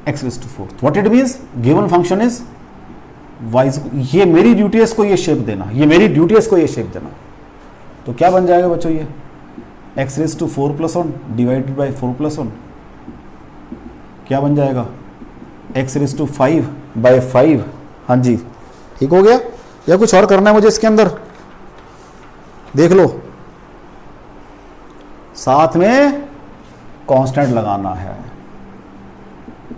x raise to 4, what it means, given function is y, ये मेरी ड्यूटी है इसको ये शेप देना, ये मेरी ड्यूटी है इसको ये शेप देना। तो क्या बन जाएगा बच्चों, ये x raise to 4 + 1 divided by 4 + 1 क्या बन जाएगा, x रेज टू 5 बाय 5। हाँ जी, ठीक हो गया, या कुछ और करना है मुझे इसके अंदर, देख लो। साथ में कांस्टेंट लगाना है,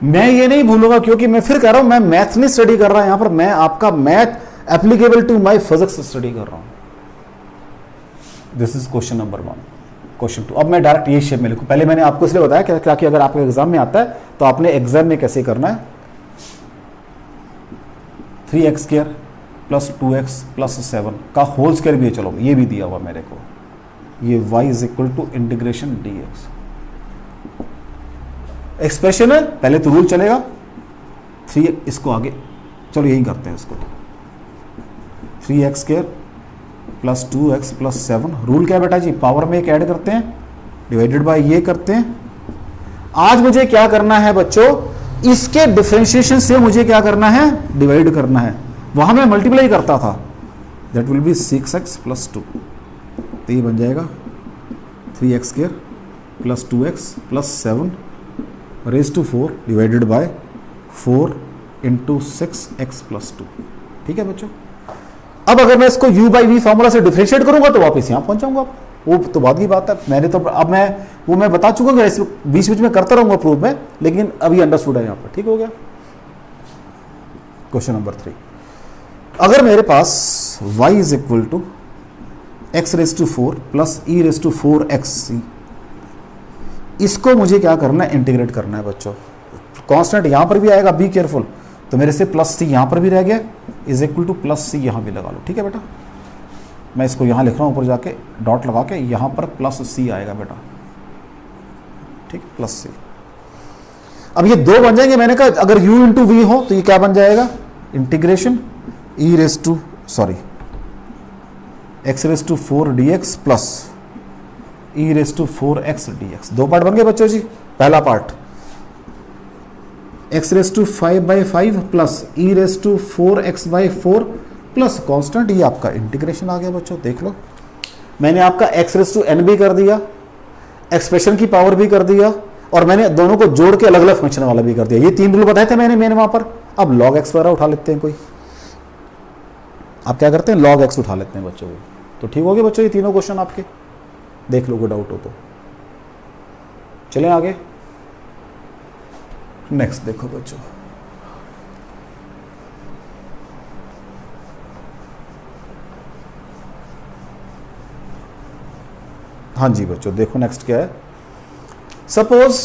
मैं ये नहीं भूलूंगा, क्योंकि मैं फिर कह रहा हूं मैं मैथ नहीं स्टडी कर रहा, यहां पर मैं आपका math applicable to my physics study कर रहा हूं। This is question number 1। Question 2, अब मैं डायरेक्ट ये शेप में लिखूं। पहले मैंने आपको इसलिए बताया क्या कि अगर आपके एग्जाम में आता है तो आपने एग्जाम में कैसे करना है, 3x² + 2x + 7 का होल स्क्वायर भी है, चलो ये भी दिया हुआ मेरे को, ये y = इंटीग्रेशन dx एक्सप्रेशन है। पहले तो रूल चलेगा 3, इसको आगे चलो यही करते हैं इसको, 3x square plus 2x plus 7। Rule क्या है बेटा जी, पावर में एक ऐड करते हैं, डिवाइडेड बाय ये करते हैं। आज मुझे क्या करना है बच्चों, इसके डिफरेंशिएशन से मुझे क्या करना है, डिवाइड करना है। वहां मैं मल्टीप्लाई करता था, that will be 6x plus 2, तो ये बन जाएगा 3x square plus 2x plus 7 raise to 4 divided by 4 into 6x plus 2। ठीक है बच्चों। अब अगर मैं इसको u बाई वी फॉर्मूला से डिफरेंशिएट करूंगा तो वापस यहाँ पहुंच जाऊंगा। वो तो बाद की बात है, मैंने तो अब मैं बता चुका हूँ, ऐसे बीच बीच में करता रहूंगा प्रूफ में, लेकिन अभी अंडरस्टूड है यहाँ पर। ठीक हो गया। क्वेश्चन नंबर 3, अगर मेरे पास y is equal to x raise to 4 plus e raise to 4x, इसको मुझे क्या करना है, इंटीग्रेट करना है बच्चों। कांस्टेंट यहां पर भी आएगा, बी केयरफुल, तो मेरे से प्लस सी यहां पर भी रह गया, इज इक्वल टू प्लस सी यहां भी लगा लो। ठीक है बेटा, मैं इसको यहां लिख रहा हूं, ऊपर जाके डॉट लगा के, यहां पर प्लस सी आएगा बेटा। ठीक, प्लस सी। अब ये दो बन जाएंगे, मैंने कहा अगर u इंटू वी हो तो ये क्या बन जाएगा, integration e raise to x raise to 4 dx plus e raise to 4x dx। दो पार्ट बन गए बच्चों जी। पहला part x raise to 5/5 plus e raise to 4x/4 plus constant, ये आपका इंटीग्रेशन आ गया बच्चों। देख लो, मैंने आपका एक्स रेस टू n भी कर दिया, एक्सप्रेशन की पावर भी कर दिया, और मैंने दोनों को जोड़ के अलग अलग फंक्शन वाला भी कर दिया। ये 3 रूल बताए थे मैंने वहां पर। अब log x वगैरह उठा लेते हैं, कोई आप क्या करते हैं, log x उठा लेते हैं बच्चों को। तो ठीक हो गया बच्चों, ये तीनों क्वेश्चन आपके, देख लो कोई डाउट हो तो। चलें आगे, नेक्स्ट देखो बच्चों। हाँ जी बच्चों, देखो नेक्स्ट क्या है। सपोज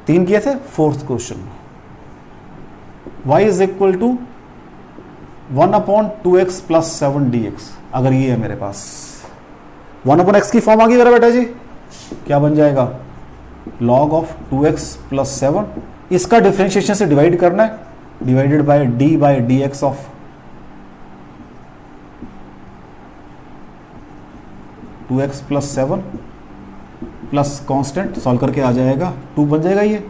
3 किए थे, fourth question, y is equal to 1/2x plus 7 dx। अगर ये है मेरे पास, 1/x की फॉर्म आ गई मेरा बेटा जी, क्या बन जाएगा, log ऑफ 2x प्लस 7। इसका डिफरेंशिएशन से डिवाइड करना है, divided by d by dx of 2x plus 7 plus constant, solve करके आ जाएगा 2 बन जाएगा ये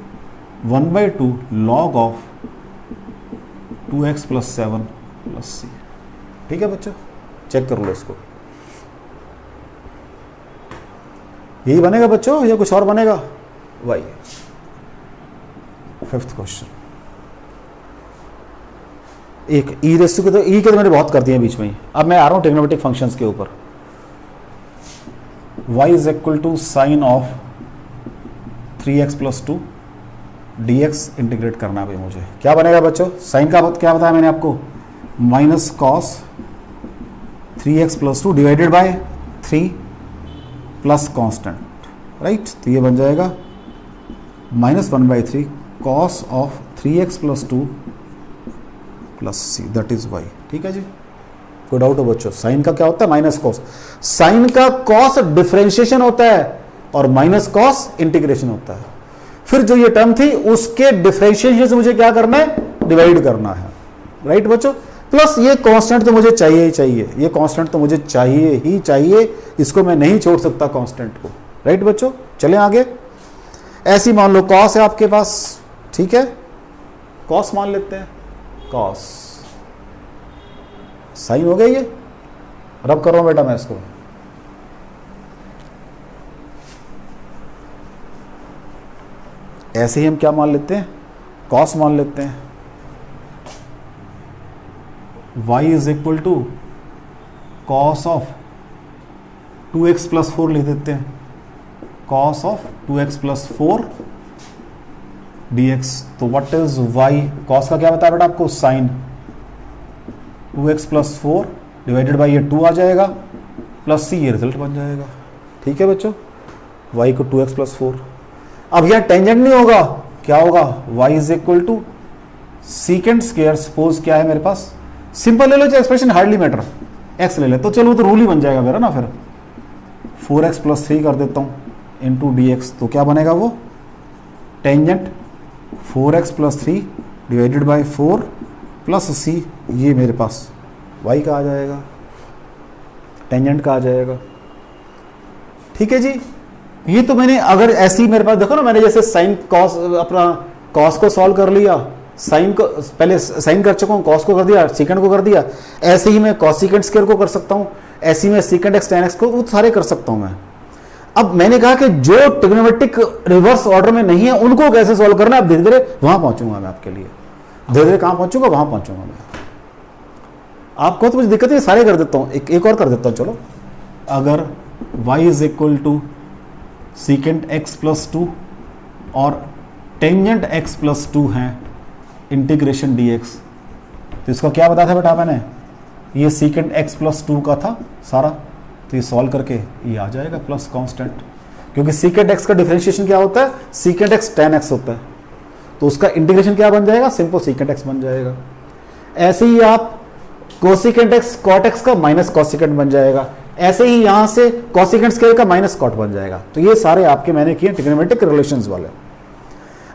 1/2 log of 2x plus 7 plus c। ठीक है बच्चों, चेक कर लो इसको। यही बनेगा बच्चों या कुछ और बनेगा, वाई। फिफ्थ क्वेश्चन, एक ई रेस टू, तो ई के तो मैंने बहुत कर दिए बीच में ही। अब मैं आ रहा हूं ट्रिग्नोमेट्रिक फंक्शंस के ऊपर। y is equal to sine of 3x plus 2 dx integrate करना है भाई मुझे। क्या बनेगा बच्चों, साइन का क्या बताया मैंने आपको, minus cos 3x plus 2 divided by 3 plus constant, right. तो ये बन जाएगा -1/3 cos of 3x plus 2 plus c, that is y। ठीक है जी, कोई डाउट हो बच्चों। साइन का क्या होता है, माइनस कॉस। साइन का कॉस डिफरेंशिएशन होता है और माइनस कॉस इंटीग्रेशन होता है। फिर जो ये टर्म थी उसके डिफरेंशिएशन से मुझे क्या करना है, डिवाइड करना है, राइट बच्चों। प्लस ये कांस्टेंट तो मुझे चाहिए ही चाहिए, ये कांस्टेंट तो मुझे चाहिए ही चाहिए, इसको मैं नहीं छोड़ सकता कांस्टेंट को, राइट बच्चों। चलें आगे। ऐसी मान लो कॉस है आपके पास, ठीक है, कॉस मान लेते हैं, कॉस। साइन हो गया, ये रब कर रहा हूं बेटा मैं इसको। ऐसे ही हम क्या मान लेते हैं, कॉस मान लेते हैं। y is equal to cos of 2x plus 4 लिख देते हैं, cos of 2x plus 4 dx। तो व्हाट इज y, कॉस का क्या बताया बेटा आपको, sign 2x plus 4 divided by ये 2 आ जाएगा प्लस c, ये रिजल्ट बन जाएगा। ठीक है बच्चों, y को 2x प्लस 4। अब यह टेंजेंट नहीं होगा, क्या होगा, y is equal to secant square. Suppose क्या है मेरे पास, सिंपल ले लो, जो एक्सप्रेशन हार्डली मैटर, x ले ले तो चलो, वो तो रूल ही बन जाएगा मेरा ना। फिर 4x प्लस 3 कर देता हूँ इंटू dx, तो क्या बनेगा वो, tangent 4x plus 3 divided by 4 plus c, ये मेरे पास वाई का आ जाएगा, टेंजेंट का आ जाएगा। ठीक है जी, ये तो मैंने अगर ऐसी मेरे पास देखो ना, मैंने जैसे साइन कॉस अपना कॉस को सॉल्व कर लिया, साइन को पहले साइन कर चुका हूँ, कॉस को कर दिया, सीकेंड को कर दिया, ऐसे ही मैं कॉस सीकेंड स्क्वायर को कर सकता हूँ, ऐसे ही मैं सीकेंड एक्स टेन एक्स को वो सारे कर सकता हूँ मैं। अब मैंने कहा कि जो ट्रिग्नोमेट्रिक रिवर्स ऑर्डर में नहीं है उनको कैसे सॉल्व करना है, अब धीरे धीरे वहां पहुंचूंगा मैं आपके लिए, धीरे धीरे कहां पहुंचूंगा, वहां पहुंचूंगा मैं। आपको तो मुझे दिक्कत है, सारे कर देता हूं, एक और कर देता हूं। चलो, अगर y is equal to secant x plus two और टेंजेंट एक्स प्लस टू है इंटीग्रेशन dx, तो इसको क्या बताया था बेटा मैंने, ये सीकेंट एक्स प्लस टू का था सारा, तो ये सॉल्व करके ये आ जाएगा प्लस कांस्टेंट, क्योंकि सीकेंट एक्स का डिफरेंशिएशन क्या होता है, सीकेंट एक्स टेन एक्स होता है, तो उसका इंटीग्रेशन क्या बन जाएगा, सिंपल सीकेंट एक्स बन जाएगा। ऐसे ही आप कोसिकेंट एक्स कॉट एक्स का माइनस कोसिकेंट बन जाएगा, ऐसे ही यहां से कोसिकेंट स्क्वायर का माइनस कॉट बन जाएगा। तो ये सारे आपके मैंने किए ट्रिग्नोमेट्रिक रिलेशंस वाले।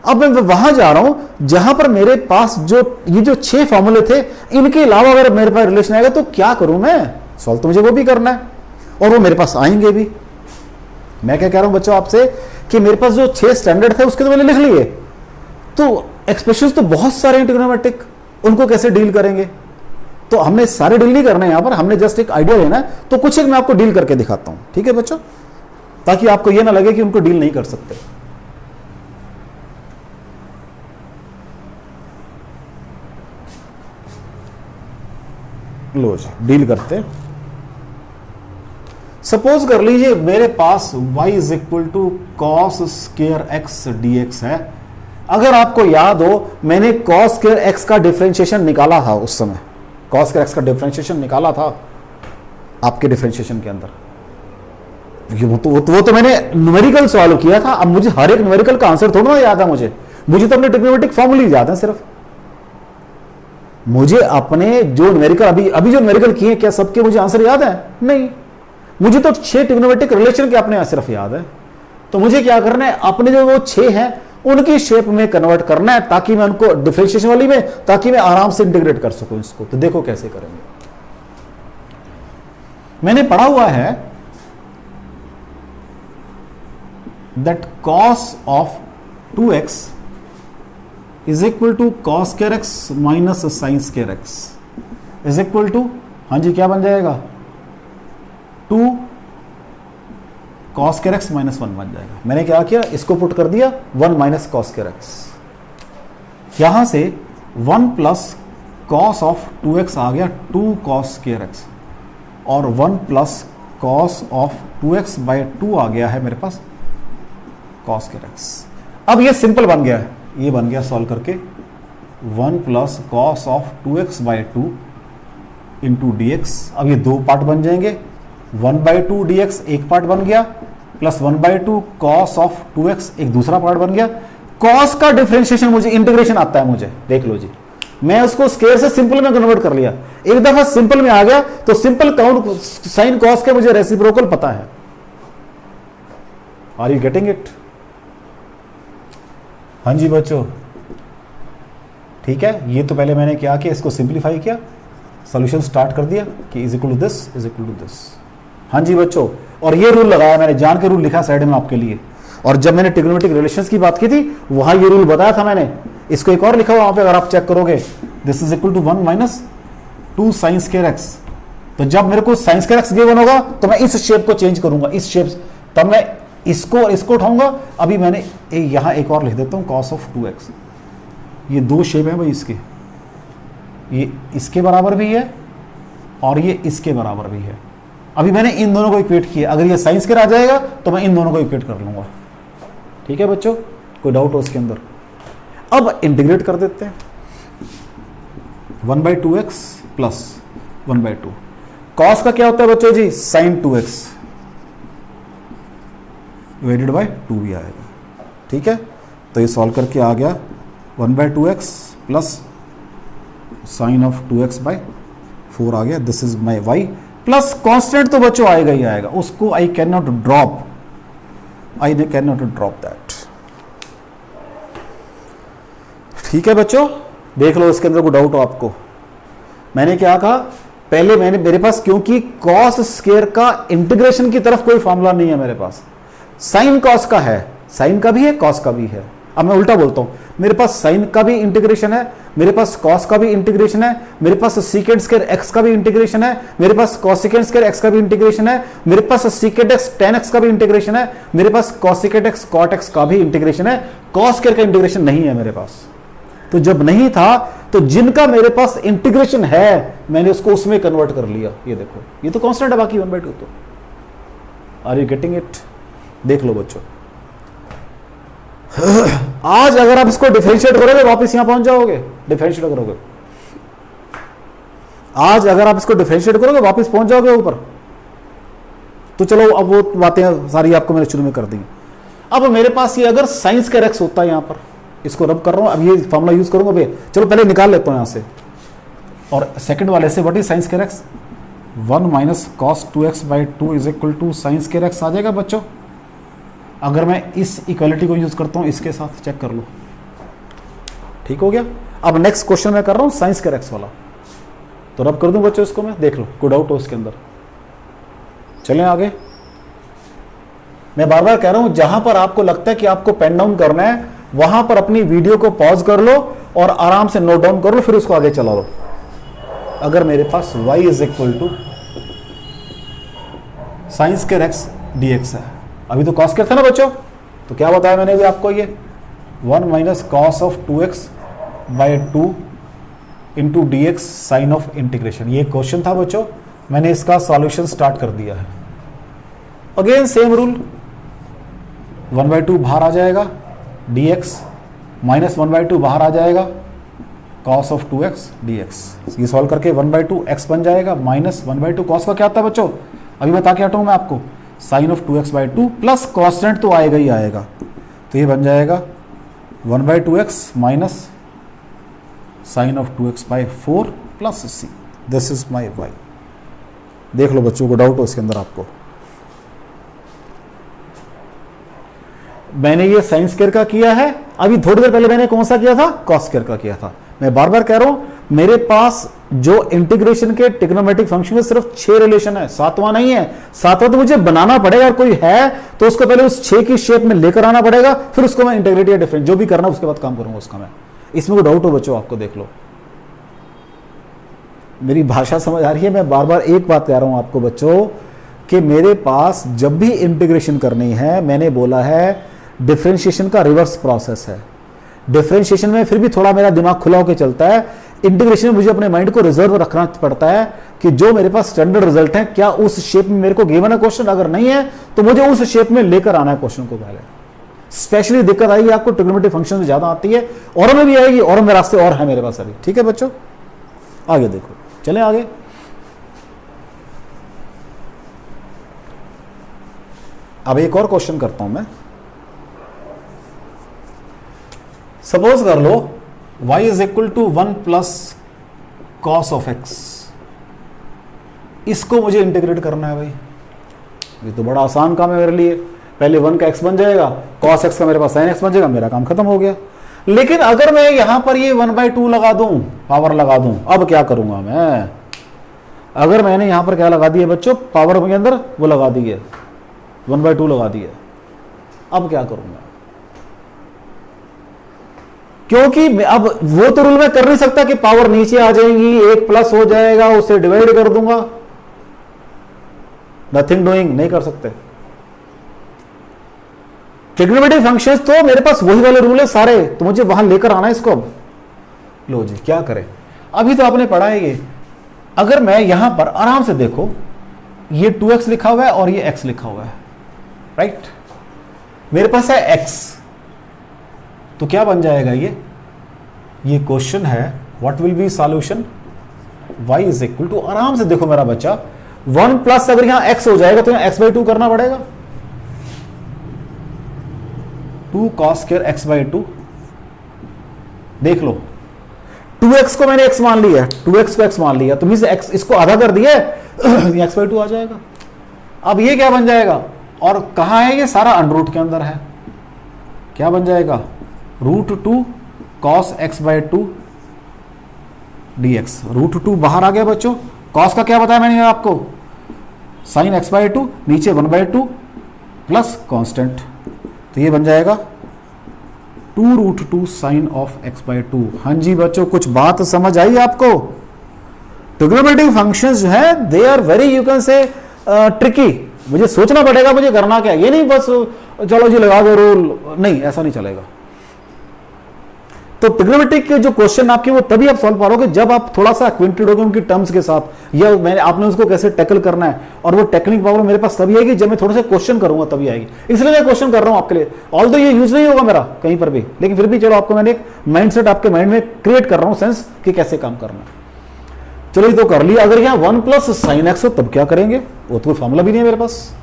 अब मैं वहां जा रहा हूं जहां पर मेरे पास जो ये जो 6 फॉर्मूले थे, इनके अलावा अगर मेरे पास रिलेशन आएगा तो क्या करूं मैं, सॉल्व तो मुझे वो भी करना है और वो मेरे पास आएंगे भी। मैं क्या कह रहा हूं बच्चों आपसे कि मेरे पास जो 6 स्टैंडर्ड थे उसके तो मैंने लिख लिए, तो एक्सप्रेशंस तो बहुत सारे हैं ट्रिग्नोमेट्रिक, उनको कैसे डील करेंगे, तो हमने सारे डील नहीं करने यहां पर, हमने जस्ट एक आइडिया लेना है, तो कुछ एक मैं आपको डील करके दिखाता हूं। ठीक है बच्चों, ताकि आपको यह ना लगे कि उनको डील नहीं कर सकते। लो जी, डील करते। सपोज कर लीजिए मेरे पास y is equal to cos square x dx है। अगर आपको याद हो, मैंने कॉस स्क्वायर एक्स का डिफरेंशिएशन निकाला था उस समय, कॉस स्क्वायर एक्स का डिफरेंशिएशन निकाला था आपके डिफरेंशिएशन के अंदर, वो तो मैंने न्यूमेरिकल सॉल्व किया था। अब मुझे हर एक न्यूमेरिकल का आंसर थोड़ा ना याद है, मुझे तो अपने ट्रिग्नोमेट्रिक फॉर्मूले याद है सिर्फ। मुझे अपने जो न्यूमेरिकल अभी जो न्यूमेरिकल किए, क्या सबके मुझे आंसर याद है? नहीं, मुझे तो 6 ट्रिग्नोमेट्रिक रिलेशन के अपने सिर्फ याद है। तो मुझे क्या करना है, अपने जो वो 6 हैं उनकी शेप में कन्वर्ट करना है, ताकि मैं उनको डिफरेंशिएशन वाली में, ताकि मैं आराम से इंटीग्रेट कर सकूं इसको। तो देखो कैसे करेंगे। मैंने पढ़ा हुआ है that cos of 2x is equal to cos square x minus sine square x is equal to, हाँ जी क्या बन जाएगा, 2 कॉस स्क्वायर एक्स माइनस 1 बन जाएगा। मैंने क्या किया, इसको पुट कर दिया 1 माइनस कॉस स्क्वायर एक्स, यहां से 1 प्लस कॉस ऑफ 2x आ गया 2 कॉस स्क्वायर एक्स, और 1 plus cos of 2x by 2 आ गया है मेरे पास कॉस स्क्वायर एक्स। अब ये सिंपल बन गया है, ये बन गया सॉल्व करके 1 plus cos of 2x by 2 into dx। अब ये 2 पार्ट बन जाएंगे, 1/2 dx एक पार्ट बन गया, प्लस 1/2 कॉस ऑफ 2x एक दूसरा पार्ट बन गया। कॉस का डिफरेंशिएशन मुझे इंटीग्रेशन आता है, मुझे देख लो जी, मैं उसको स्क्वायर से सिंपल में कन्वर्ट कर लिया। एक दफा सिंपल में आ गया तो सिंपल काउंट साइन कॉस के मुझे रेसिप्रोकल पता है। Are you getting it? हाँ जी बच्चों, ठीक है। ये तो पहले मैंने क्या किया, इसको सिंप्लीफाई किया, सॉल्यूशन स्टार्ट कर दिया कि is equal to this is equal to this. हाँ जी बच्चों, और ये रूल लगाया मैंने, जान के रूल लिखा साइड में आपके लिए। और जब मैंने ट्रिग्नोमेट्रिक रिलेशंस की बात की थी, वहां ये रूल बताया था मैंने। इसको एक और लिखा हुआ वहां पे, अगर आप चेक करोगे, this is equal to 1 minus 2 sine square x. तो जब मेरे को साइन स्क्वायर एक्स गिवन होगा तो मैं इस शेप को चेंज करूंगा, इस शेप, तब मैं इसको और इसको उठाऊंगा। अभी मैंने यहां एक और लिख देता हूं कॉस ऑफ 2x। ये 2 शेप है भाई इसके, ये इसके बराबर भी है और ये इसके बराबर भी है। अभी मैंने इन दोनों को इक्वेट किया, अगर ये साइन स्क्वायर आ जाएगा तो मैं इन दोनों को इक्वेट कर लूंगा। ठीक है बच्चों, कोई डाउट हो इसके अंदर? अब इंटीग्रेट कर देते हैं, 1/2x प्लस 1/2 कॉस का क्या होता है बच्चों जी, साइन 2x डिवाइडेड बाय 2 भी आएगा। ठीक है, तो ये सॉल्व करके आ गया 1/2x plus sine of 2x by 4 आ गया। This is my y plus constant तो बच्चों आएगा ही आएगा, उसको I can not drop, I can not drop that. ठीक है बच्चों, देख लो इसके अंदर कोई डाउट हो आपको। मैंने क्या कहा पहले मेरे पास, क्योंकि कॉस स्क्वायर का इंटीग्रेशन की तरफ कोई फॉर्मूला नहीं है मेरे पास, साइन कॉस का है, साइन का भी है, कॉस का भी है। अब मैं उल्टा बोलता हूं, मेरे पास साइन का भी इंटीग्रेशन है, मेरे पास कॉस का भी इंटीग्रेशन है, मेरे पास सीकेंट स्क्वायर एक्स का भी इंटीग्रेशन है, मेरे पास कॉसिकेंट स्क्वायर एक्स का भी इंटीग्रेशन है, मेरे पास सीकेंट एक्स टेन एक्स का भी इंटीग्रेशन है, मेरे पास कॉसिकेंट एक्स कॉट एक्स का भी इंटीग्रेशन है। कॉस स्क्वायर का इंटीग्रेशन नहीं है मेरे पास। तो जब नहीं था तो जिनका मेरे पास इंटीग्रेशन है मैंने उसको उसमें कन्वर्ट कर लिया। ये देखो, ये तो कांस्टेंट है बाकी 1/2। तो आर यू गेटिंग इट? देख लो बच्चों, आज अगर आप इसको डिफरेंशिएट करोगे वापस यहां पहुंच जाओगे। डिफरेंशिएट करोगे आज, अगर आप इसको डिफरेंशिएट करोगे वापस पहुंच जाओगे ऊपर। तो चलो, अब वो बातें सारी आपको मैंने शुरू में कर दी। अब मेरे पास ये अगर साइंस का रेक्स होता है, यहां पर इसको रब कर रहा हूं, अब ये फॉर्मूला यूज करूंगा भैया। चलो पहले निकाल लेता हूं यहां से, और सेकंड वाले से व्हाट इज साइंस के x? 1 minus cos 2x/2 is equal to sine के रेक्स आ जाएगा बच्चों। अगर मैं इस इक्वालिटी को यूज करता हूं इसके साथ, चेक कर लो, ठीक हो गया। अब नेक्स्ट क्वेश्चन मैं कर रहा हूं साइंस के रेक्स वाला, तो रब कर दूं बच्चों इसको मैं, देख लो कोई डाउट हो इसके अंदर। चलें आगे। मैं बार बार कह रहा हूं, जहां पर आपको लगता है कि आपको पेन डाउन करना है वहां पर अपनी वीडियो को पॉज कर लो और आराम से नोट डाउन कर लो, फिर उसको आगे चला लो। अगर मेरे पास y is equal to sine के रेक्स dx है, अभी तो कॉस के था ना बच्चों, तो क्या बताया मैंने अभी आपको, ये 1 minus cos of 2x/2 into dx sine of integration. ये क्वेश्चन था बच्चों, मैंने इसका सॉल्यूशन स्टार्ट कर दिया है। अगेन सेम रूल, 1/2 बाहर आ जाएगा, dx माइनस 1/2 बाहर आ जाएगा, कॉस ऑफ 2x dx। ये सॉल्व करके 1/2 x बन जाएगा, माइनस 1/2 कॉस का क्या आता है बच्चों, अभी बता के हटाऊं मैं आपको, sign of 2x/2 plus constant तो आएगा ही आएगा, तो ये बन जाएगा 1/2x minus sign of 2x/4 plus c। This is my y। देख लो बच्चों, को डाउट हो इसके अंदर आपको। मैंने ये साइन स्क्वायर का किया है, अभी थोड़ी देर पहले मैंने कौन सा किया था, कॉस स्क्वायर का किया था। मैं बार बार कह रहा हूं, मेरे पास जो इंटीग्रेशन के ट्रिग्नोमेट्रिक फंक्शन में सिर्फ 6 रिलेशन है, 7वां नहीं है। 7वां तो मुझे बनाना पड़ेगा, कोई है तो उसको पहले उस 6 की शेप में लेकर आना पड़ेगा, फिर उसको मैं इंटीग्रेट या डिफरेंट जो भी करना उसके बाद काम करूंगा उसका मैं। इसमें कोई डाउट हो बच्चों आपको? देख लो, मेरी भाषा समझ आ रही है। मैं बार बार एक बात कह रहा हूं आपको बच्चों, कि मेरे पास जब भी इंटीग्रेशन करनी है, मैंने बोला है डिफरेंशिएशन का रिवर्स प्रोसेस है। डिफरेंशिएशन में फिर भी थोड़ा मेरा दिमाग खुला होकर चलता है, इंटीग्रेशन में मुझे अपने माइंड को रिजर्व रखना पड़ता है कि जो मेरे पास स्टैंडर्ड रिजल्ट है, क्या उस शेप में मेरे को गिवन है क्वेश्चन, अगर नहीं है तो मुझे उस शेप में लेकर आना है क्वेश्चन को पहले। स्पेशली दिक्कत आएगी आपको ट्रिग्नोमेट्रिक फंक्शन में ज्यादा आती है, और में भी आएगी, और में रास्ते और है मेरे पास अभी। ठीक है बच्चों, आगे देखो, चले आगे। अब एक और क्वेश्चन करता हूं मैं। सपोज कर लो y is equal to 1 plus cos of x, इसको मुझे इंटीग्रेट करना है भाई। ये तो बड़ा आसान काम है मेरे लिए, पहले 1 का x बन जाएगा, cos x का मेरे पास sin x बन जाएगा, मेरा काम खत्म हो गया। लेकिन अगर मैं यहां पर ये 1/2 लगा दूं, पावर लगा दूं, अब क्या करूंगा मैं? अगर मैंने यहां पर क्या लगा दिया बच्चों, पावर के अंदर वो लगा दी है, 1/2 लगा दी है, अब क्या करूंगा? क्योंकि अब वो तो रूल मैं कर नहीं सकता कि पावर नीचे आ जाएगी, 1 प्लस हो जाएगा, उसे डिवाइड कर दूंगा, नथिंग डूइंग, नहीं कर सकते। ट्रिग्नोमेट्रिक फंक्शंस तो मेरे पास वही वाले रूल है सारे, तो मुझे वहां लेकर आना है इसको। अब लो जी, क्या करें? अभी तो आपने पढ़ा है ये। अगर मैं यहां पर आराम से देखो, ये 2x लिखा हुआ है और ये x लिखा हुआ है, राइट? मेरे पास है x, तो क्या बन जाएगा ये क्वेश्चन है, what will be solution? y is equal to, आराम से देखो मेरा बच्चा, 1 प्लस अगर यहां x हो जाएगा तो यहां x/2 करना पड़ेगा, 2 cos स्क्वायर x/2। देख लो, 2x को मैंने x मान लिया, 2x को x मान लिया, तो मींस x इसको आधा कर दिया, x/2 आ जाएगा। अब ये क्या बन जाएगा, और कहां है ये सारा, अंडर के अंदर है, क्या बन जाएगा, √2 cos x/2 dx। √2 बाहर आ गया बच्चों, कॉस का क्या बताया मैंने आपको, साइन एक्स बाई टू, नीचे 1/2 प्लस कांस्टेंट, तो ये बन जाएगा 2√2 sine of x by two. हाँ जी बच्चों, कुछ बात समझ आई आपको? ट्रिग्नोमेट्रिक फंक्शंस जो है they are very you can say tricky, मुझे सोचना पड़ेगा मुझे करना क्या, ये नहीं बस चलो जी लगा दो रूल, नहीं ऐसा नहीं चलेगा। तो ट्रिग्नोमेट्रिक के जो क्वेश्चन आपके वो तभी आप सॉल्व पाओगे जब आप थोड़ा सा एक्विंटेड होगे उनकी टर्म्स के साथ, या मैंने आपने उसको कैसे टैकल करना है, और वो टेक्निक पावर मेरे पास तभी आएगी जब मैं थोड़ा सा क्वेश्चन करूंगा तभी आएगी। इसलिए मैं क्वेश्चन कर रहा हूं आपके लिए, ऑल्दो ये यूज नहीं होगा मेरा कहीं पर भी, लेकिन फिर भी चलो आपको मैंने एक माइंडसेट आपके माइंड में क्रिएट कर रहा हूं, सेंस कि कैसे काम करना है। चलो ये तो कर लिया। अगर यहां 1 प्लस साइन एक्स हो तब क्या करेंगे, वो तो कोई फॉर्मूला भी नहीं है मेरे पास।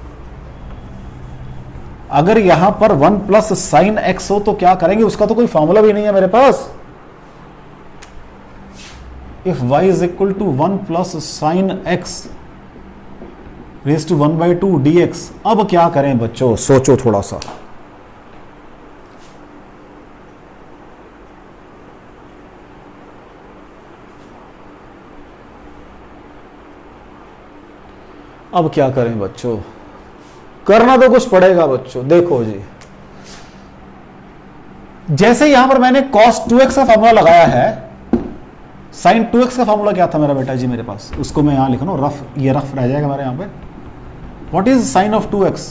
अगर यहां पर 1 प्लस साइन एक्स हो तो क्या करेंगे, उसका तो कोई फॉर्मूला भी नहीं है मेरे पास। If y is equal to 1 plus sine x raise to 1/2 dx, अब क्या करें बच्चों, सोचो थोड़ा सा। अब क्या करें बच्चों, करना तो कुछ पड़ेगा बच्चों। देखो जी, जैसे यहां पर मैंने cos 2x का फॉर्मूला लगाया है, sin 2x का फॉर्मूला क्या था मेरा बेटा जी मेरे पास, उसको मैं यहां लिख रहा हूं रफ, ये रफ रह जाएगा मेरे यहां पे। What is sine of 2x,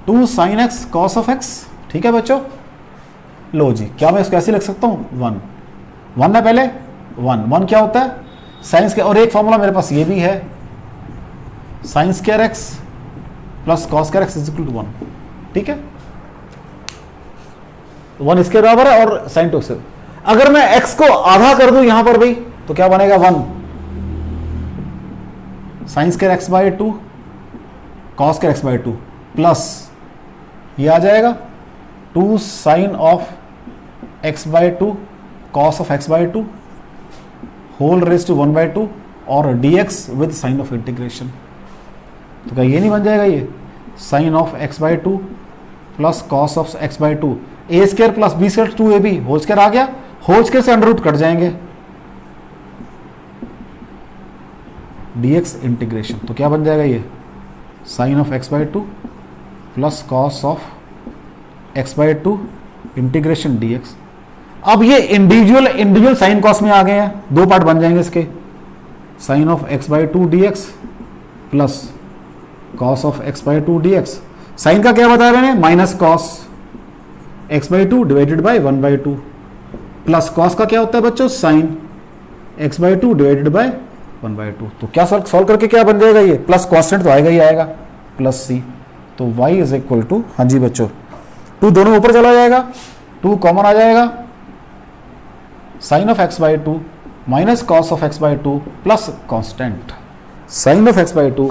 2 sin x cos of x, ठीक है बच्चों। लो जी, क्या मैं इसको ऐसे लिख सकता हूं, 1 है पहले, 1 क्या होता है साइंस के, और एक फॉर्मूला मेरे पास ये भी है, sine square x plus cos square x is equal to 1, ठीक है। 1 इसके बराबर है और साइन 2x। अगर मैं x को आधा कर दूं यहां पर भी तो क्या बनेगा, 1 sine square x by 2 cos square x by 2 plus ये आ जाएगा 2 sine of x by 2 cos of x by 2 whole raise to 1/2 और dx with sign of integration. तो क्या ये नहीं बन जाएगा, ये sine of x by 2 plus cos of x by 2, a square plus b square 2ab whole square आ गया, होल स्क्वायर से अंडर रूट कट जाएंगे, dx इंटीग्रेशन। तो क्या बन जाएगा ये sine of x by 2 plus cos of x by 2 integration dx। अब ये इंडिविजुअल साइन कॉस में आ गए हैं, दो पार्ट बन जाएंगे इसके, sine of x by 2 dx plus cos of x by 2 dx। Sine का क्या बताया मैंने, minus cos x by 2 divided by 1/2 plus cos का क्या होता है बच्चों, sine x by 2 divided by 1/2। तो क्या सॉल्व करके क्या बन जाएगा, ये प्लस कॉन्स्टेंट तो आएगा ही आएगा, प्लस सी। तो y इज इक्वल टू, हाँ जी बच्चों, 2 दोनों ऊपर चला जाएगा, 2 कॉमन आ जाएगा, sine of x by 2 minus cos of x by 2 plus constant, sine of x by 2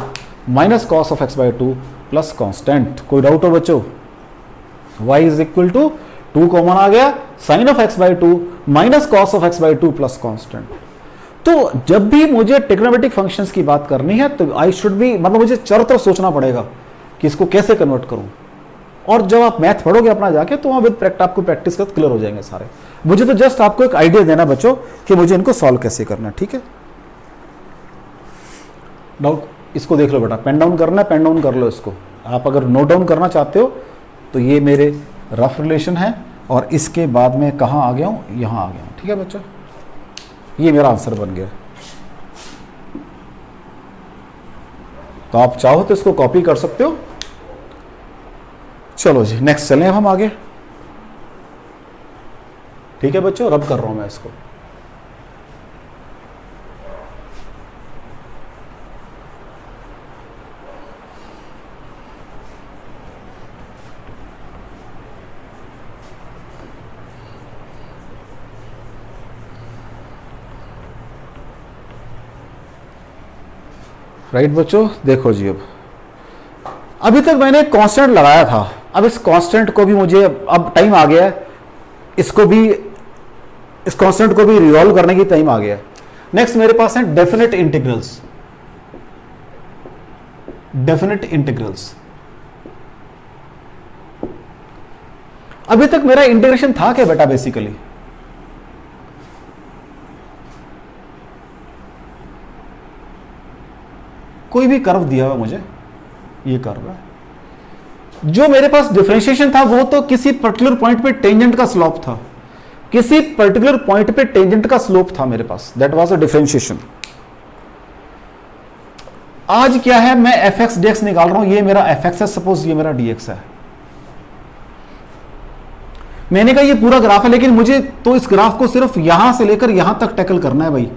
minus cos of x by 2 plus constant. कोई डाउट हो बच्चों, y is equal to 2 common आ गया, sine of x by 2 minus cos of x by 2 plus constant. तो जब भी मुझे trigonometric functions की बात करनी है तो आई शुड बी, मतलब मुझे चारों तरफ सोचना पड़ेगा कि इसको कैसे कन्वर्ट करूं। और जब आप मैथ पढ़ोगे अपना जाके तो वहां विद आपको प्रैक्टिस कर क्लियर हो जाएंगे सारे। मुझे तो जस्ट आपको एक आइडिया देना बच्चों कि मुझे इनको सॉल्व कैसे करना है, ठीक है। डाउट, इसको देख लो बेटा, पेन डाउन करना है, पेन डाउन कर लो इसको। आप अगर नोट डाउन करना चाहते हो तो ये मेरे रफ रिलेशन है, और इसके बाद में कहाँ आ गया हूँ, यहाँ आ गया हूँ, ठीक है बच्चों। ये मेरा आंसर बन गया। तो आप चाहो तो इसको कॉपी कर सकते हो। चलो जी नेक्स्ट चलें अब हम आगे, ठीक है बच्चों। रब कर रहा हूं मैं इसको। राइट बच्चों, देखो जी, अब अभी तक मैंने कांस्टेंट लगाया था, अब इस कांस्टेंट को भी मुझे, अब टाइम आ गया है इसको भी, इस कांस्टेंट को भी रिजॉल्व करने की टाइम आ गया है। नेक्स्ट मेरे पास है डेफिनेट इंटीग्रल्स। डेफिनेट इंटीग्रल्स, अभी तक मेरा इंटीग्रेशन था क्या बेटा, बेसिकली कोई भी कर्व दिया हुआ मुझे, ये कर्व है, जो मेरे पास डिफरेंशिएशन था वो तो किसी पर्टिकुलर पॉइंट पे टेंजेंट का स्लोप था, किसी पर्टिकुलर पॉइंट पे टेंजेंट का स्लोप था मेरे पास, दैट वाज अ डिफरेंशिएशन। आज क्या है, मैं एफ एक्स डी एक्स निकाल रहा हूं, ये मेरा एफ एक्स है, सपोज ये मेरा डी एक्स है। मैंने कहा ये पूरा ग्राफ है, लेकिन मुझे तो इस ग्राफ को सिर्फ यहां से लेकर यहां तक टैकल करना है भाई,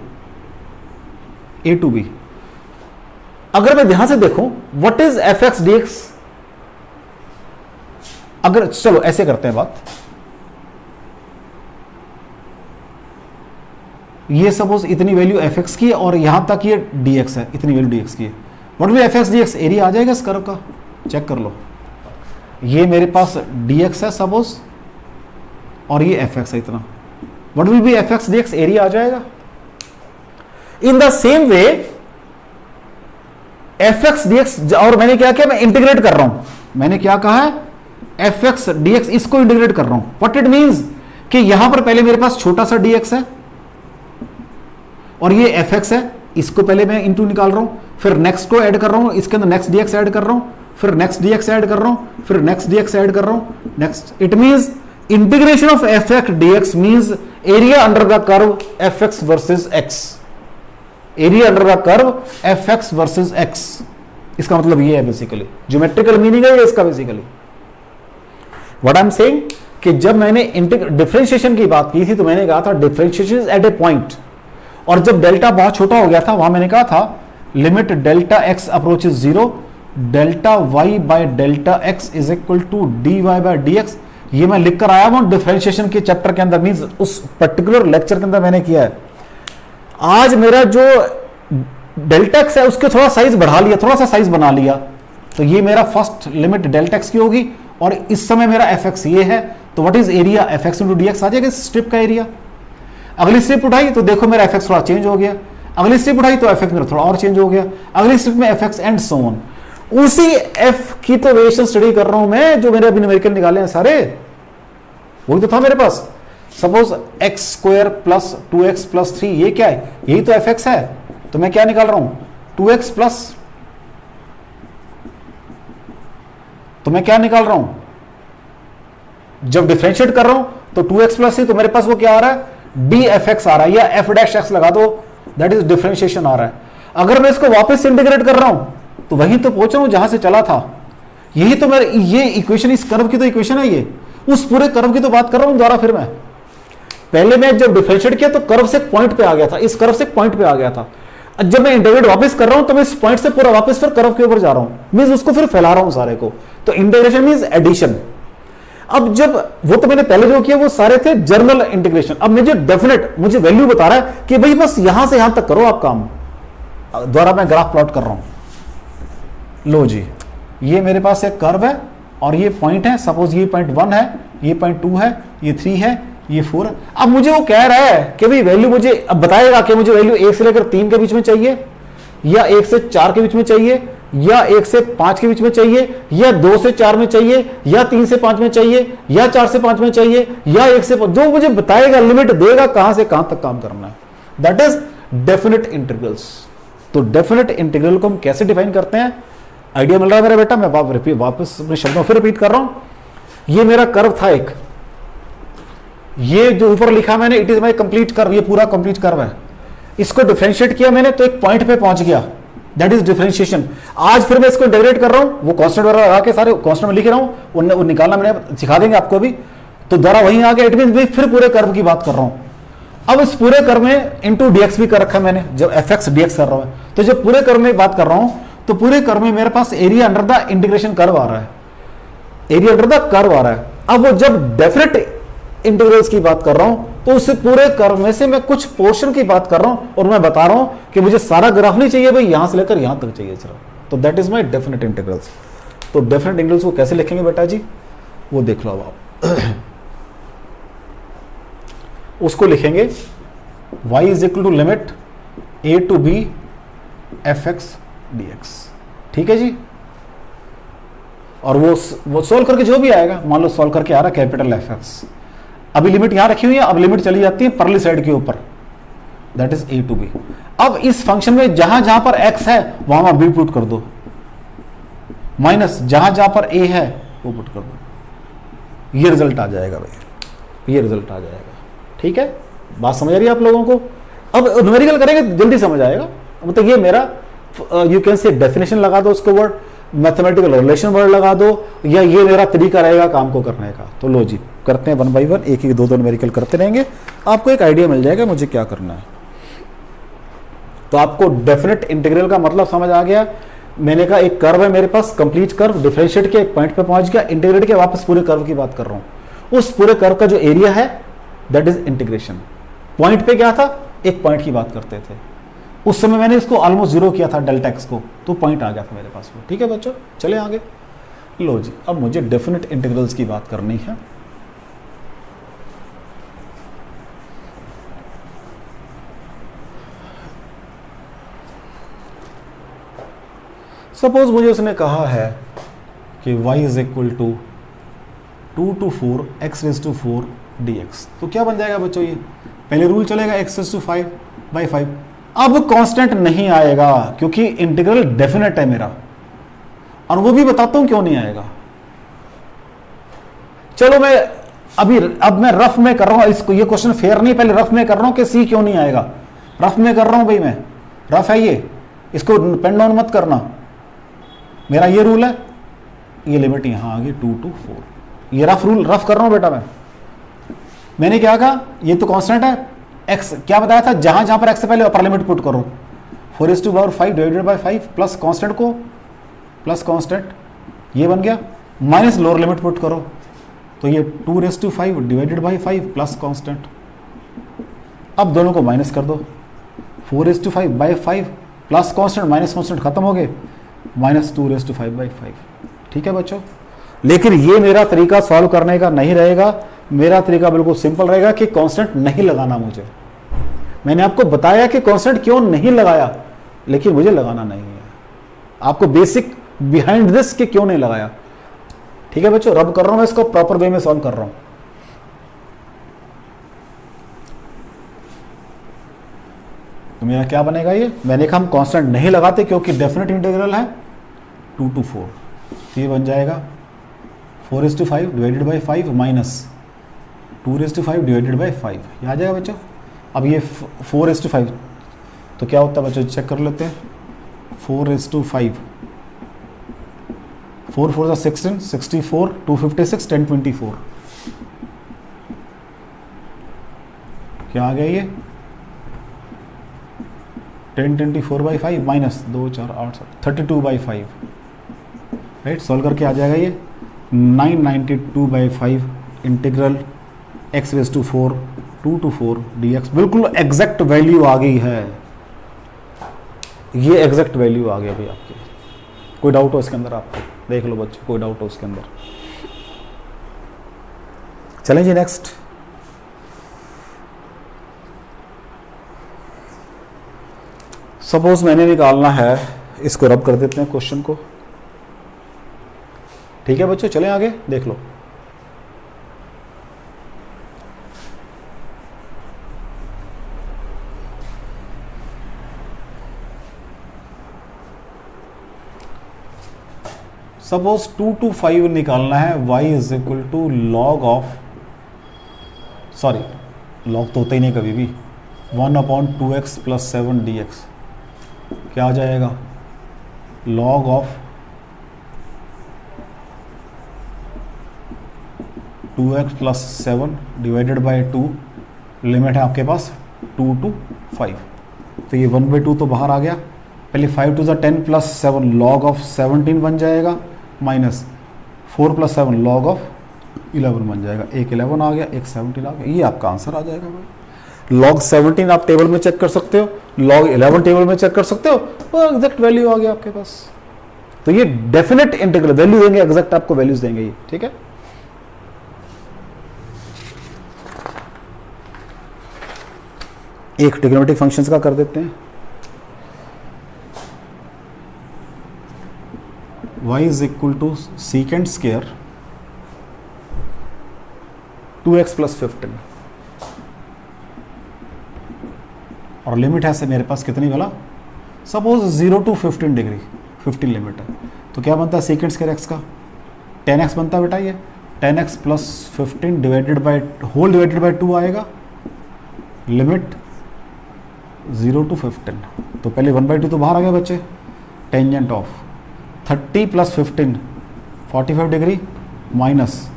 ए टू बी। अगर मैं ध्यान से देखूं what is F x d x, अगर चलो ऐसे करते हैं बात, ये सपोज इतनी वैल्यू एफ एक्स की है और यहां तक ये डी एक्स है, इतनी वैल्यू डी एक्स की है, what will f x d x, area आ जाएगा इस कर्व का, चेक कर लो। ये मेरे पास डी एक्स है सपोज और ये एफ एक्स है इतना, what will be f x d x, area आ जाएगा। In the same way f x d x, और मैंने क्या किया, मैं इंटीग्रेट कर रहा हूं, मैंने क्या कहा है, एफ एक्स डी एक्स, इसको इंटीग्रेट कर रहा हूं। व्हाट इट मीन्स कि यहां पर पहले मेरे पास छोटा सा डी एक्स है और ये एफ एक्स है, इसको पहले मैं इंटू निकाल रहा हूं, फिर नेक्स्ट को ऐड कर रहा हूं, इसके अंदर नेक्स्ट डी एक्स ऐड कर रहा हूं, फिर नेक्स्ट डी एक्स ऐड कर रहा हूं, फिर नेक्स्ट डी एक्स ऐड कर रहा हूं, next. It means integration of F x d x means area under the curve F x versus x, area under the curve F x versus x. इसका मतलब ये है बेसिकली, ज्योमेट्रिकल मीनिंग है ये इसका basically. What I am saying कि जब मैंने डिफरेंशिएशन की बात की थी तो मैंने कहा था डिफरेंशिएशन एट ए पॉइंट, और जब डेल्टा बहुत छोटा हो गया था वहां मैंने कहा था limit delta x approaches zero, delta y by delta x is equal to d y by d x. ये मैं लिख कर आया हूं डिफरेंशिएशन के चैप्टर के अंदर, मींस उस पर्टिकुलर लेक्चर के अंदर मैंने किया है। आज मेरा जो डेल्टा एक्स है उसके थोड़ा साइज बढ़ा लिया, थोड़ा सा साइज बना लिया, तो ये मेरा फर्स्ट लिमिट डेल्टा एक्स की होगी और इस समय मेरा एफ एक्स ये है, तो what is area, f x into d x आ जाएगा इस स्ट्रिप का एरिया। अगली स्ट्रिप उठाई तो देखो मेरा एफ एक्स थोड़ा चेंज हो गया, अगली स्ट्रिप उठाई तो एफ एक्स मेरा थोड़ा और चेंज हो गया, अगली स्ट्रिप में F x and so on. उसी एफ की तो वेरिएशन स्टडी कर रहा हूं मैं, जो मेरे अभी न्यूमेरिकल निकाले हैं सारे, वही तो था मेरे पास। Suppose x square plus 2x plus 3, ये क्या है, यही तो एफ एक्स है, तो मैं क्या निकाल रहा हूं 2x प्लस, तो मैं क्या निकाल रहा हूं, जब डिफरेंशिएट कर रहा हूं तो 2x प्लस, तो मेरे पास वो क्या आ रहा है, डी एफ एक्स आ रहा है, या एफ डैश एक्स लगा दो, दैट इज डिफरेंशिएशन आ रहा है। अगर मैं इसको वापस इंटीग्रेट कर रहा हूं तो वहीं तो पहुंच रहा हूं जहां से चला था, यही तो मेरे, ये इक्वेशन, इस कर्व की तो इक्वेशन है, ये उस पूरे कर्व की तो बात कर रहा हूं दोबारा। फिर मैं पहले मैं जब डिफरेंशिएट किया तो कर्व से एक पॉइंट पे आ गया था, इस कर्व से एक पॉइंट पे आ गया था, जब मैं इंटीग्रेट वापस कर रहा हूं तो मैं इस पॉइंट से पूरा वापस फिर कर्व के ऊपर जा रहा हूं, मींस उसको फिर फैला रहा हूं सारे को, तो इंटीग्रेशन मींस एडिशन। अब जब वो तो मैंने पहले जो किया वो सारे थे जर्नल इंटीग्रेशन, अब मुझे डेफिनेट, मुझे वैल्यू बता रहा है कि भाई बस यहां से यहां तक करो आप काम, द्वारा मैं ग्राफ प्लॉट कर रहा हूं। लो जी, ये मेरे पास एक कर्व है और ये पॉइंट है, सपोज ये पॉइंट 1 है, ये पॉइंट 2 है, ये 3 है, ये 4 है। अब मुझे वो कह रहा है कि भाई वैल्यू मुझे अब बताएगा कि मुझे वैल्यू 1 से लेकर 3 के बीच में चाहिए, या 1 से 4 के बीच में चाहिए, या 1 से 5 के बीच में चाहिए, या 2 से 4 में चाहिए, या 3 से 5 में चाहिए, या 4 से 5 में चाहिए, या 1 से 5, जो मुझे बताएगा, लिमिट देगा कहां से कहां तक काम करना है, दैट इज डेफिनेट इंटीग्रल्स। तो डेफिनेट इंटीग्रल को हम कैसे डिफाइन करते हैं, आइडिया मिल रहा है मेरा बेटा, मैं वापस अपने शब्दों फिर रिपीट कर रहा हूं। ये मेरा कर्व था एक, ये जो ऊपर लिखा मैंने, it is my complete curve, ये पूरा कंप्लीट कर्व है, इसको डिफरेंशिएट किया मैंने तो एक पॉइंट पे पहुंच गया, दैट इज डिफरेंशिएशन। आज फिर मैं इसको इंटीग्रेट कर रहा हूं, वो कांस्टेंट वगैरह लगा के सारे कांस्टेंट में लिख रहा हूं, वो निकालना मैंने सिखा देंगे आपको अभी, तो दोबारा वहीं आ गया, इट मीन फिर पूरे कर्व की बात कर रहा हूं। अब इस पूरे कर्व में इंटू डीएक्स भी कर रखा है मैंने, जब एफ एक्स डीएक्स कर रहा हूं, तो जब पूरे कर्व में बात कर रहा हूं तो पूरे कर्व में मेरे पास area under the integration curve आ रहा है, एरिया अंडर द कर्व आ रहा है। अब वो जब डेफिनेट इंटीग्रल्स की बात कर रहा हूं तो उस पूरे कर्व में से मैं कुछ पोर्शन की बात कर रहा हूं और मैं बता रहा हूं कि मुझे सारा ग्राफ नहीं चाहिए भाई, यहां से लेकर यहां तक चाहिए सिर्फ, तो that is my definite integrals. तो डेफिनेट इंटीग्रल्स को कैसे लिखेंगे बेटा जी, वो देख लो अब आप। उसको लिखेंगे y is equal to limit a to b f x d x, ठीक है जी। और वो सोल्व करके जो भी आएगा, मान लो सोल्व करके आ रहा कैपिटल एफ एक्स, अभी लिमिट यहां रखी हुई है, अब लिमिट चली जाती है परली साइड के ऊपर, that is a to b। अब इस फंक्शन में जहां जहां पर x है वहां b पुट कर दो, माइनस जहां जहां पर a है वो पुट कर दो, ये रिजल्ट आ जाएगा भाई, ये रिजल्ट आ जाएगा। ठीक है, बात समझ आ रही है आप लोगों को? अब न्यूमेरिकल करेंगे तो जल्दी समझ आएगा। मतलब ये मेरा यू कैन से डेफिनेशन लगा दो उसको वर्ड, मैथमेटिकल रिलेशन वर्ड लगा दो, या ये मेरा तरीका रहेगा काम को करने का। तो लो जी करते हैं 1 बाई 1, एक दो न्यूमेरिकल करते रहेंगे, आपको एक आइडिया मिल जाएगा मुझे क्या करना है। तो आपको डेफिनेट इंटीग्रल का मतलब समझ आ गया। मैंने कहा एक कर्व है मेरे पास, कंप्लीट कर्व, डिफरेंशिएट के एक पॉइंट पे पहुंच गया, इंटीग्रेट के वापस पूरे कर्व की बात कर रहा हूं। उस पूरे कर्व का जो एरिया है दैट इज इंटीग्रेशन। पॉइंट पे क्या था, एक पॉइंट की बात करते थे, उस समय मैंने इसको ऑलमोस्ट जीरो किया था डेल्टा एक्स को, तो पॉइंट आ गया था मेरे पास वो। ठीक है बच्चों, चले आगे। लो जी अब मुझे डेफिनेट इंटीग्रल्स की बात करनी है। सपोज मुझे उसने कहा है कि y is equal to 2 to 4 x raise to 4 dx, तो क्या बन जाएगा बच्चों? ये पहले रूल चलेगा x रेज टू 5/5। अब कांस्टेंट नहीं आएगा क्योंकि इंटीग्रल डेफिनेट है मेरा, और वो भी बताता हूं क्यों नहीं आएगा। चलो मैं अब मैं रफ में कर रहा हूं इसको, ये क्वेश्चन फेयर नहीं, पहले रफ में कर रहा हूं कि सी क्यों नहीं आएगा। रफ में कर रहा हूं भाई, मैं रफ है ये, इसको पेन डाउन मत करना। मेरा ये रूल है, ये लिमिट यहां आ गई 2 to 4, ये रफ रूल रफ कर रहा हूं बेटा। मैंने क्या कहा, ये तो कांस्टेंट है x, क्या बताया था, जहां जहां पर x से पहले अपर लिमिट पुट करो, 4⁵ डिवाइडेड बाय 5 प्लस कांस्टेंट को प्लस कांस्टेंट, ये बन गया, माइनस लोअर लिमिट पुट करो, तो ये 2⁵ डिवाइडेड बाय 5 प्लस कांस्टेंट। अब दोनों को माइनस कर दो, 4⁵/5 प्लस कांस्टेंट माइनस कांस्टेंट खत्म हो गए, -2⁵/5। ठीक है बच्चों, लेकिन ये मेरा तरीका सॉल्व करने का नहीं रहेगा। मेरा तरीका बिल्कुल सिंपल रहेगा कि कांस्टेंट नहीं लगाना मुझे। मैंने आपको बताया कि कांस्टेंट क्यों नहीं लगाया, लेकिन मुझे लगाना नहीं है। आपको बेसिक बिहाइंड दिस कि क्यों नहीं लगाया। ठीक है बच्चों, रब कर रहा हूं मैं इसको, प्रॉपर वे में सॉल्व कर रहा हूं। तो मेरा क्या बनेगा ये, मैंने कहा हम कांस्टेंट नहीं लगाते क्योंकि डेफिनेट इंटीग्रल है 2 to 4, ये बन जाएगा 4⁵ divided by 5 minus 2⁵ divided by 5, ये आ जाएगा बच्चों। अब ये 4⁵, तो क्या होता है बच्चों, चेक कर लेते हैं। 4⁵, 4 4 16, 64, 256, 1024, क्या आ गया ये 1024/5 माइनस 2 4 8 32/5, राइट। सॉल्व करके आ जाएगा ये 992/5 integral x raise to 4 2 to 4 dx। बिल्कुल एग्जैक्ट वैल्यू आ गई है, ये एग्जैक्ट वैल्यू आ गया भाई आपकी। कोई डाउट हो इसके अंदर, आपको देख लो बच्चों, कोई डाउट हो इसके अंदर। चलें जी नेक्स्ट। सपोज मैंने निकालना है, इसको रब कर देते हैं क्वेश्चन को। ठीक है बच्चों, चलें आगे, देख लो। सपोज 2 to 5 निकालना है, y is equal to log of, sorry log तो होता ही नहीं कभी भी, 1/2x + 7 dx, क्या आ जाएगा, log of 2x + 7 divided by 2, limit है आपके पास 2 to 5, तो ये 1/2 तो बाहर आ गया। पहले 5 to 10 + 7 लॉग ऑफ 17 बन जाएगा, माइनस 4 + 7 लॉग ऑफ 11 बन जाएगा। एक 11 आ गया, एक 17 आ गया, ये आपका आंसर आ जाएगा भाई। लॉग 17 आप टेबल में चेक कर सकते हो, लॉग 11 टेबल में चेक कर सकते हो, वो एग्जैक्ट वैल्यू आ गया आपके पास। तो ये डेफिनेट इंटीग्रल वैल्यू देंगे, एग्जैक्ट आपको वैल्यूज देंगे ये। ठीक है, एक ट्रिग्नोमेट्रिक फंक्शंस का कर देते हैं। y is equal to secant square 2x + 15, और लिमिट है से मेरे पास कितनी वाला, सपोज 0 to 15 डिग्री, 15 लिमिट है, तो क्या बनता है सेकेंड स्क्वायर एक्स का 10x बनता है बेटा, ये 10x plus 15 divided by whole divided by 2 आएगा, लिमिट 0 to 15। तो पहले 1/2 तो बाहर आ गया बच्चे, tangent of 30 plus 15 45 degree minus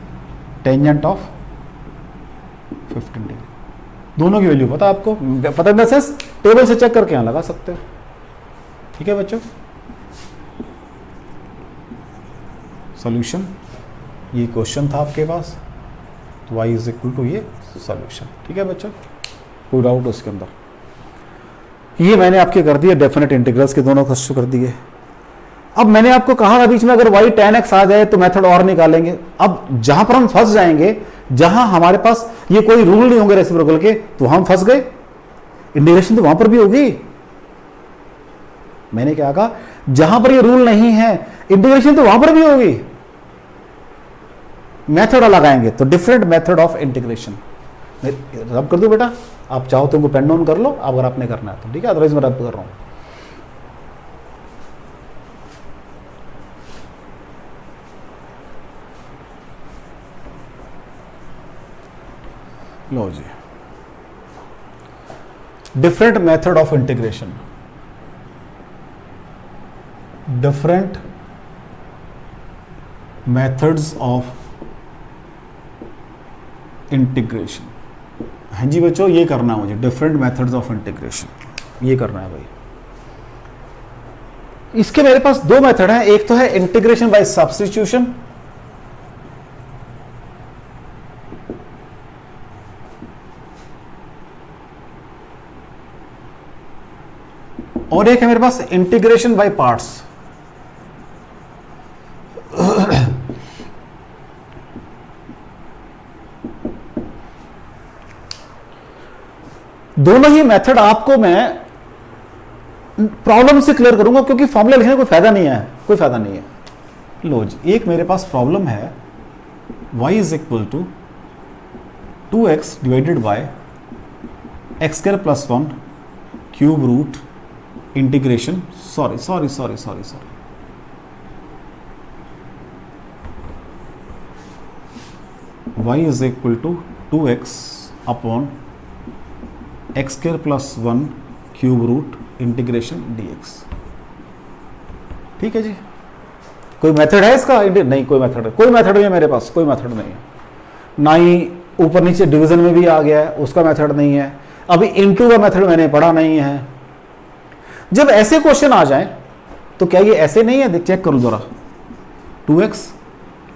tangent of 15 degree, दोनों की वैल्यू पता है आपको, पता है सेंस टेबल से चेक करके यहाँ लगा सकते हो। ठीक है बच्चों, सॉल्यूशन ये क्वेश्चन था आपके पास, तो y इज इक्वल टू ये सॉल्यूशन। ठीक है बच्चों, कोई डाउट उसके अंदर, ये मैंने आपके कर दिए डेफिनेट इंटीग्रल्स के दोनों कष्ट कर दिए। अब मैंने आपको कहा था बीच में अगर y tan x आ जाए तो मेथड और निकालेंगे। अब जहां पर हम फंस जाएंगे, जहां हमारे पास ये कोई रूल नहीं होंगे रेसिप्रोकल के, तो हम फंस गए, इंटीग्रेशन तो वहां पर भी होगी। मैंने क्या कहा, जहां पर ये रूल नहीं है इंटीग्रेशन तो वहां पर भी होगी, मेथड लगाएंगे तो डिफरेंट मेथड ऑफ इंटीग्रेशन। रब कर दो बेटा, आप चाहो तो पेन डाउन कर लो अगर आपने करना है तो, ठीक है, अदरवाइज मैं रब कर रहा हूं। लो जी, different method of integration, different methods of integration. हाँ जी बच्चों, ये करना है मुझे, डिफरेंट मेथड्स ऑफ इंटीग्रेशन ये करना है भाई। इसके मेरे पास दो मेथड हैं, एक तो है इंटीग्रेशन बाय सब्स्टिट्यूशन, और एक है मेरे पास इंटीग्रेशन बाय पार्ट्स। दोनों ही मेथड आपको मैं प्रॉब्लम से क्लियर करूंगा, क्योंकि फॉर्मूला लिखने का कोई फायदा नहीं है, कोई फायदा नहीं है। लो जी, एक मेरे पास प्रॉब्लम है y is equal to 2x divided by x square plus 1 cube root integration, sorry y is equal to 2x upon x square plus 1 cube root integration dx। ठीक है जी, कोई मेथड है इसका? नहीं, कोई मेथड है, कोई मेथड नहीं है मेरे पास, कोई मेथड नहीं है, ना ही ऊपर नीचे डिवीजन में भी आ गया है उसका मेथड नहीं है, अभी इनटू का मेथड मैंने पढ़ा नहीं है। जब ऐसे क्वेश्चन आ जाए तो क्या ये ऐसे नहीं है, चेक करो जरा, 2x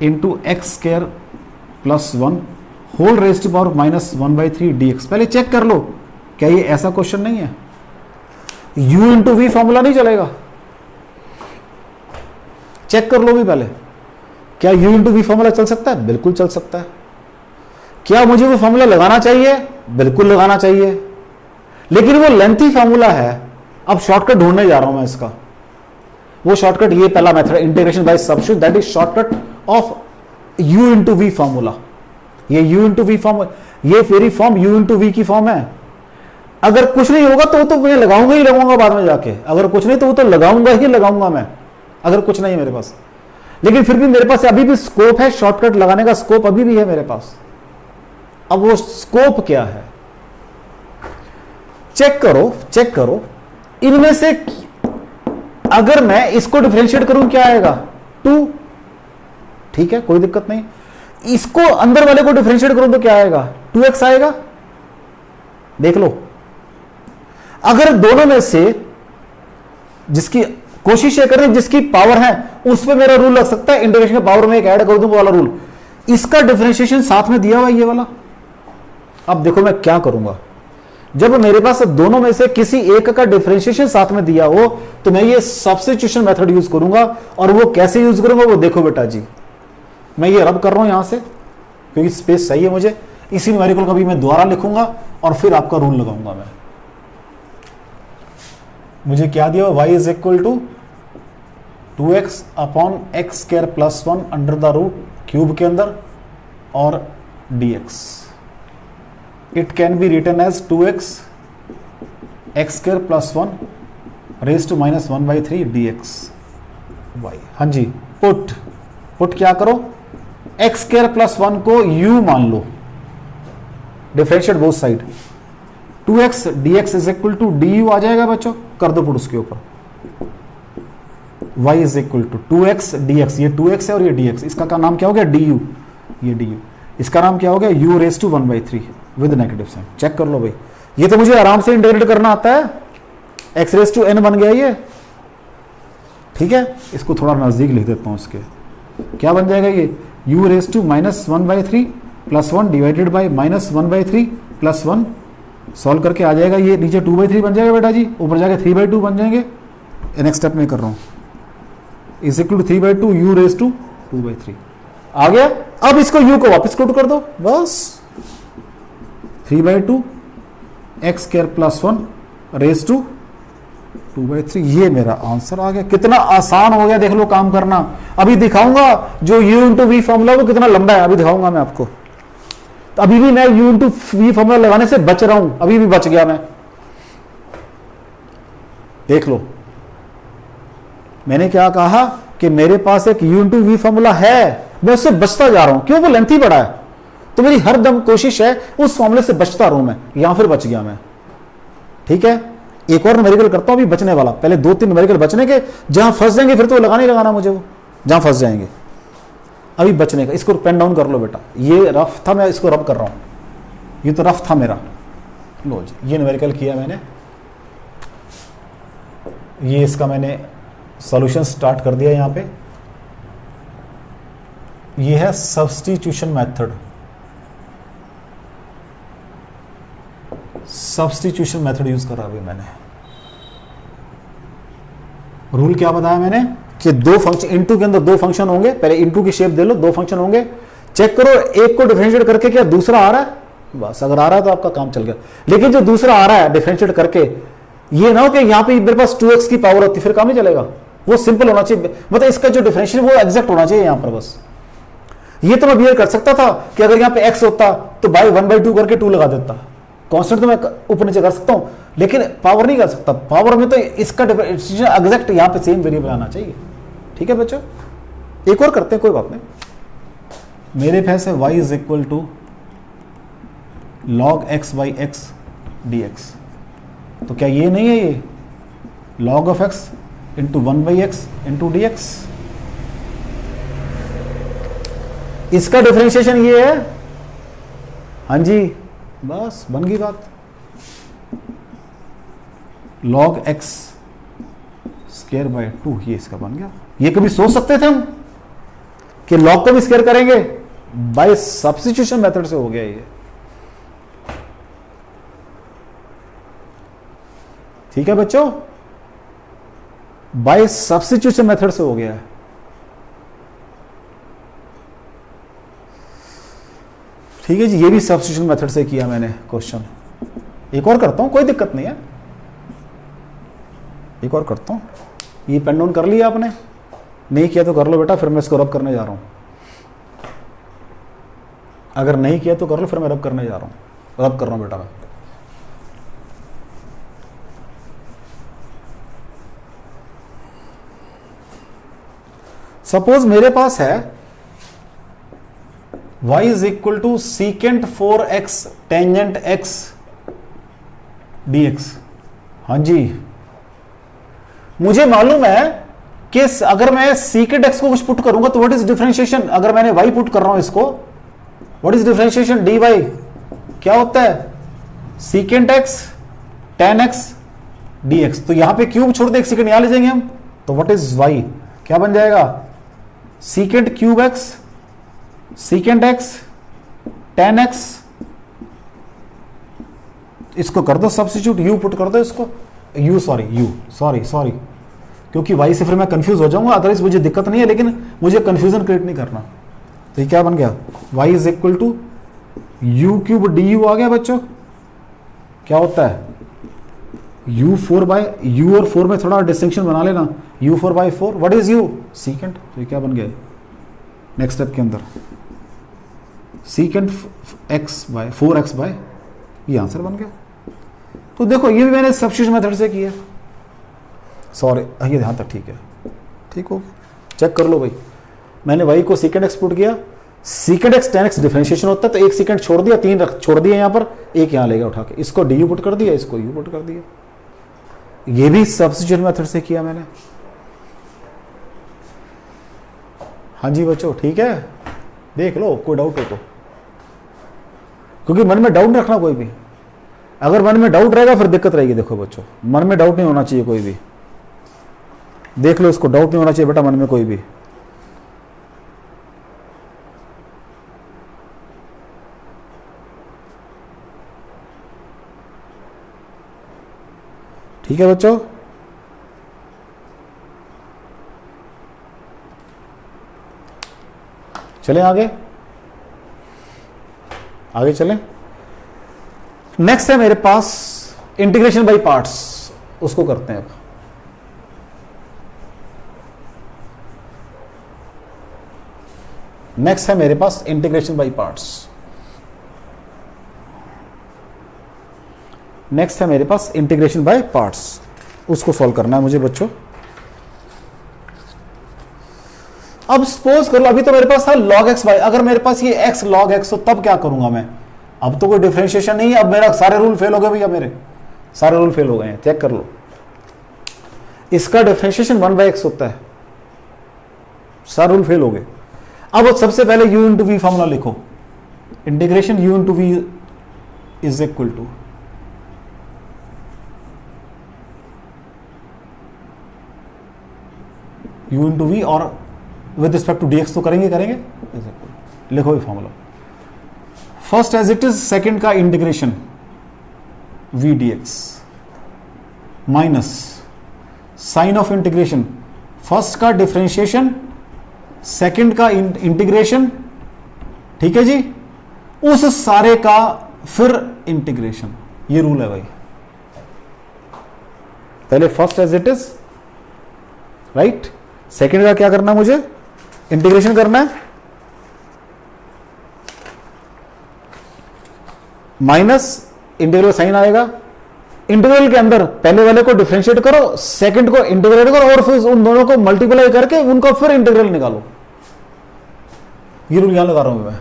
into x square plus 1 whole raise to power minus 1/3 dx। पहले चेक कर लो, क्या ये ऐसा क्वेश्चन नहीं है? u इंटू वी फॉर्मूला नहीं चलेगा, चेक कर लो भी पहले, क्या u इंटू वी फॉर्मूला चल सकता है? बिल्कुल चल सकता है। क्या मुझे वो फॉर्मूला लगाना चाहिए? बिल्कुल लगाना चाहिए, लेकिन वो लेंथी फॉर्मूला है। अब शॉर्टकट ढूंढने जा रहा हूं मैं इसका, वो शॉर्टकट ये पहला method integration by substitution, that is shortcut of u into v formula. ये u इंटू वी फॉर्म, ये मेरी फॉर्म u इंटू वी की फॉर्म है। अगर कुछ नहीं होगा तो मैं लगाऊंगा ही लगाऊंगा बाद में जाके, अगर कुछ नहीं तो लगाऊंगा ही लगाऊंगा मैं, अगर कुछ नहीं है मेरे पास। लेकिन फिर भी मेरे पास अभी भी स्कोप है, शॉर्टकट लगाने का स्कोप अभी भी है मेरे पास। अब वो स्कोप क्या है, चेक करो इनमें से अगर मैं इसको डिफरेंशिएट करूं क्या आएगा? 2, ठीक है, कोई दिक्कत नहीं। इसको अंदर वाले को डिफरेंशिएट करूं तो क्या आएगा? 2x आएगा। देख लो, अगर दोनों में से जिसकी कोशिश ये करें जिसकी पावर है उस पर मेरा रूल लग सकता है, इंटीग्रेशन के पावर में एक ऐड कर दूं वो वाला रूल, इसका डिफरेंशिएशन साथ में दिया हुआ है ये वाला। अब देखो मैं क्या करूंगा, जब मेरे पास दोनों में से किसी एक का डिफरेंशिएशन साथ में दिया हो तो मैं ये सब्स्टिट्यूशन मेथड यूज करूंगा। और वो कैसे यूज करूंगा वो देखो बेटा जी, मैं ये रब कर रहा हूं यहां से क्योंकि स्पेस चाहिए मुझे, इसी न्यूमेरिकल का भी मैं दोबारा लिखूंगा और फिर आपका रूल लगाऊंगा मैं। मुझे क्या दिया हुआ? y is equal to 2x upon x square plus 1 under the root cube के अंदर और dx। It can be written as 2x x square plus 1 raise to minus 1/3 dx y. हाँ जी, पुट क्या करो, एक्स स्क्वायर प्लस 1 को u मान लो, differentiate both side, 2x dx is equal to du आ जाएगा बच्चों, कर दो पुट उसके ऊपर, y is equal to 2x dx, ये 2x है और ये dx, इसका का नाम क्या हो गया du, ये du, इसका नाम क्या हो गया u raise to 1/3 with negative sign. Check कर लो भाई, ये तो मुझे आराम से इंटीग्रेट करना आता है, x रेज टू n बन गया ये, ठीक है। इसको थोड़ा नजदीक लिख देता हूं, इसके क्या बन जाएगा ये, u raise to minus 1/3 plus 1 divided by minus 1/3 plus 1, solve करके आ जाएगा ये नीचे 2/3 बन जाएगा बेटा जी, ऊपर जाके 3/2 बन जाएंगे, नेक्स्ट स्टेप में कर रहा हूं, is equal to 3/2 u raise to 2/3 आ गया। अब इसको u को वापस पुट कर दो, बस 3/2 x square plus 1 raise to 2/3, ये मेरा आंसर आ गया। कितना आसान हो गया, देख लो काम करना। अभी दिखाऊंगा जो u इंटू वी फॉर्मूला वो कितना लंबा है, अभी दिखाऊंगा मैं आपको। तो अभी भी मैं u इंटू वी फॉर्मूला लगाने से बच रहा हूं, अभी भी बच गया मैं, देख लो। मैंने क्या कहा कि मेरे पास एक u इंटू वी फॉर्मूला है, मैं उससे बचता जा रहा हूं, क्यों, वो लेंथी बड़ा है, तो मेरी हर दम कोशिश है उस फॉर्मूले से बचता रहूं मैं, यहां फिर बच गया मैं, ठीक है। एक और न्यूमेरिकल करता हूं अभी बचने वाला, पहले 2-3 न्यूमेरिकल बचने के, जहां फंस जाएंगे फिर तो लगाना ही लगाना मुझे, वो जहां फंस जाएंगे। अभी बचने का, इसको पेन डाउन कर लो बेटा, ये रफ था, मैं इसको रब कर रहा हूं, ये तो रफ था मेरा, लो जी ये न्यूमेरिकल किया मैंने, ये इसका मैंने सॉल्यूशन स्टार्ट कर दिया। यहां पे ये है substitution method, substitution method use कर रहा अभी मैंने। रूल क्या बताया मैंने कि दो फंक्शन, इनटू के अंदर दो फंक्शन होंगे, पहले इनटू की शेप दे लो, दो फंक्शन होंगे, चेक करो एक को डिफरेंशिएट करके क्या दूसरा आ रहा है, बस अगर आ रहा है तो आपका काम चल गया। लेकिन जो दूसरा आ रहा है डिफरेंशिएट करके, ये ना हो कि यहां पे मेरे पास 2x की पावर होती, फिर काम ही चलेगा, वो सिंपल होना चाहिए, मतलब इसका जो डिफरेंशियल वो एग्जैक्ट होना चाहिए यहां पर बस। ये तो मैं बिहेव कर सकता था कि अगर यहां पे x होता तो बाई 1/2 करके 2 लगा देता, कांस्टेंट तो मैं ऊपर नीचे कर सकता हूं, लेकिन पावर नहीं कर सकता, पावर में तो इसका डिफरेंशियल एग्जैक्ट यहां पे सेम वेरिएबल आना चाहिए, ठीक है बच्चों। एक और करते हैं, कोई बात नहीं। मेरे पास है y is equal to log x by x dx, तो क्या ये नहीं है, ये log of x into 1/x into dx, इसका डिफरेंशिएशन ये है, हाँ जी बस बन गई बात, log x स्क्वायर बाय 2, ये इसका बन गया। ये कभी सोच सकते थे हम कि log को भी स्क्वायर करेंगे, बाय सब्स्टिट्यूशन मेथड से हो गया ये, ठीक है बच्चों, बाय सब्स्टिट्यूशन मेथड से हो गया है। ठीक है जी, ये भी सब्स्टिट्यूशन मेथड से किया मैंने क्वेश्चन। एक और करता हूं, कोई दिक्कत नहीं है, एक और करता हूं। ये पेन डाउन कर लिया आपने, नहीं किया तो कर लो बेटा, फिर मैं इसको रब करने जा रहा हूं। अगर नहीं किया तो कर लो, फिर मैं रब करने जा रहा हूं, रब कर रहा हूं बेटा मैं। सपोज मेरे पास है y is equal to secant 4x tangent x dx। हाँ जी, मुझे मालूम है कि अगर मैं सीकेंट x को कुछ पुट करूंगा तो व्हाट इज डिफरेंशिएशन, अगर मैंने y पुट कर रहा हूं इसको, व्हाट इज डिफरेंशिएशन dy, क्या होता है secant x tan x dx। तो यहां पे क्यूब छोड़ दे, एक सेकंड यहां ले जाएंगे हम, तो व्हाट इज y, क्या बन जाएगा secant cube x secant x tan x, इसको कर दो सब्स्टिट्यूट, u पुट कर दो इसको, सॉरी क्योंकि y से फिर मैं कंफ्यूज हो जाऊंगा, अदरवाइज मुझे दिक्कत नहीं है, लेकिन मुझे कंफ्यूजन क्रिएट नहीं करना। तो ये क्या बन गया, y is equal to u cube d आ गया बच्चों। क्या होता है u4 बाय u और 4 में थोड़ा डिस्टिंक्शन बना लेना, u4 by 4, what is u secant. तो ये क्या बन गया नेक्स्ट स्टेप के अंदर, secant x by 4x by, ये आंसर बन गया। तो देखो ये भी मैंने सब्स्टिट्यूशन मेथड से किया, सॉरी ये यहाँ तक ठीक है, ठीक हो चेक कर लो भाई। मैंने y को सेकेंड एक्स पुट किया, second x tan x differentiation होता है तो एक सेकेंड छोड़ दिया, 3 छोड़ दिया यहाँ पर, एक यहाँ लेगा उठा के, इसको du पुट कर दिया, इसको u पुट कर दिया। ये भी सब्स्टिट्यूशन मेथड से किया मैंने। हाँ जी बच्चों ठीक है, देख लो कोई डाउट हो तो, क्योंकि मन में डाउट नहीं रखना कोई भी, अगर मन में डाउट रहेगा फिर दिक्कत रहेगी। देखो बच्चों मन में डाउट नहीं होना चाहिए कोई भी, देख लो इसको, डाउट नहीं होना चाहिए बेटा मन में कोई भी। ठीक है बच्चों, चलें आगे, आगे चलें। नेक्स्ट है मेरे पास इंटीग्रेशन बाय पार्ट्स, उसको करते हैं अब। नेक्स्ट है मेरे पास इंटीग्रेशन बाय पार्ट्स, नेक्स्ट है मेरे पास इंटीग्रेशन बाय पार्ट्स, उसको सॉल्व करना है मुझे बच्चों। अब सपोज कर लो अभी तो मेरे पास था log x बाय, अगर मेरे पास ये x log x हो तब क्या करूंगा मैं, अब तो कोई डिफरेंशिएशन नहीं है, अब मेरा सारे रूल फेल हो गए भैया, मेरे सारे रूल फेल हो गए हैं, चेक कर लो। इसका डिफरेंशिएशन 1/x होता है, सारे रूल फेल हो गए। अब सबसे पहले u इंटू वी फॉर्मूला लिखो, integration u into v is equal to u into v और विद रिस्पेक्ट टू dx तो करेंगे लिखो ये formula. First as it is, second का integration v dx minus sign of integration, first का differentiation, second का integration, ठीक है जी, उस सारे का फिर इंटीग्रेशन। ये रूल है भाई, पहले first as it is right, second का क्या करना है मुझे, इंटीग्रेशन करना है, माइनस इंटीग्रल साइन आएगा, इंटीग्रल के अंदर पहले वाले को डिफरेंशिएट करो, सेकंड को इंटीग्रेट करो और फिर उन दोनों को मल्टीप्लाई करके उनको फिर इंटीग्रल निकालो। ये रूल यहां लगा रहा हूं मैं।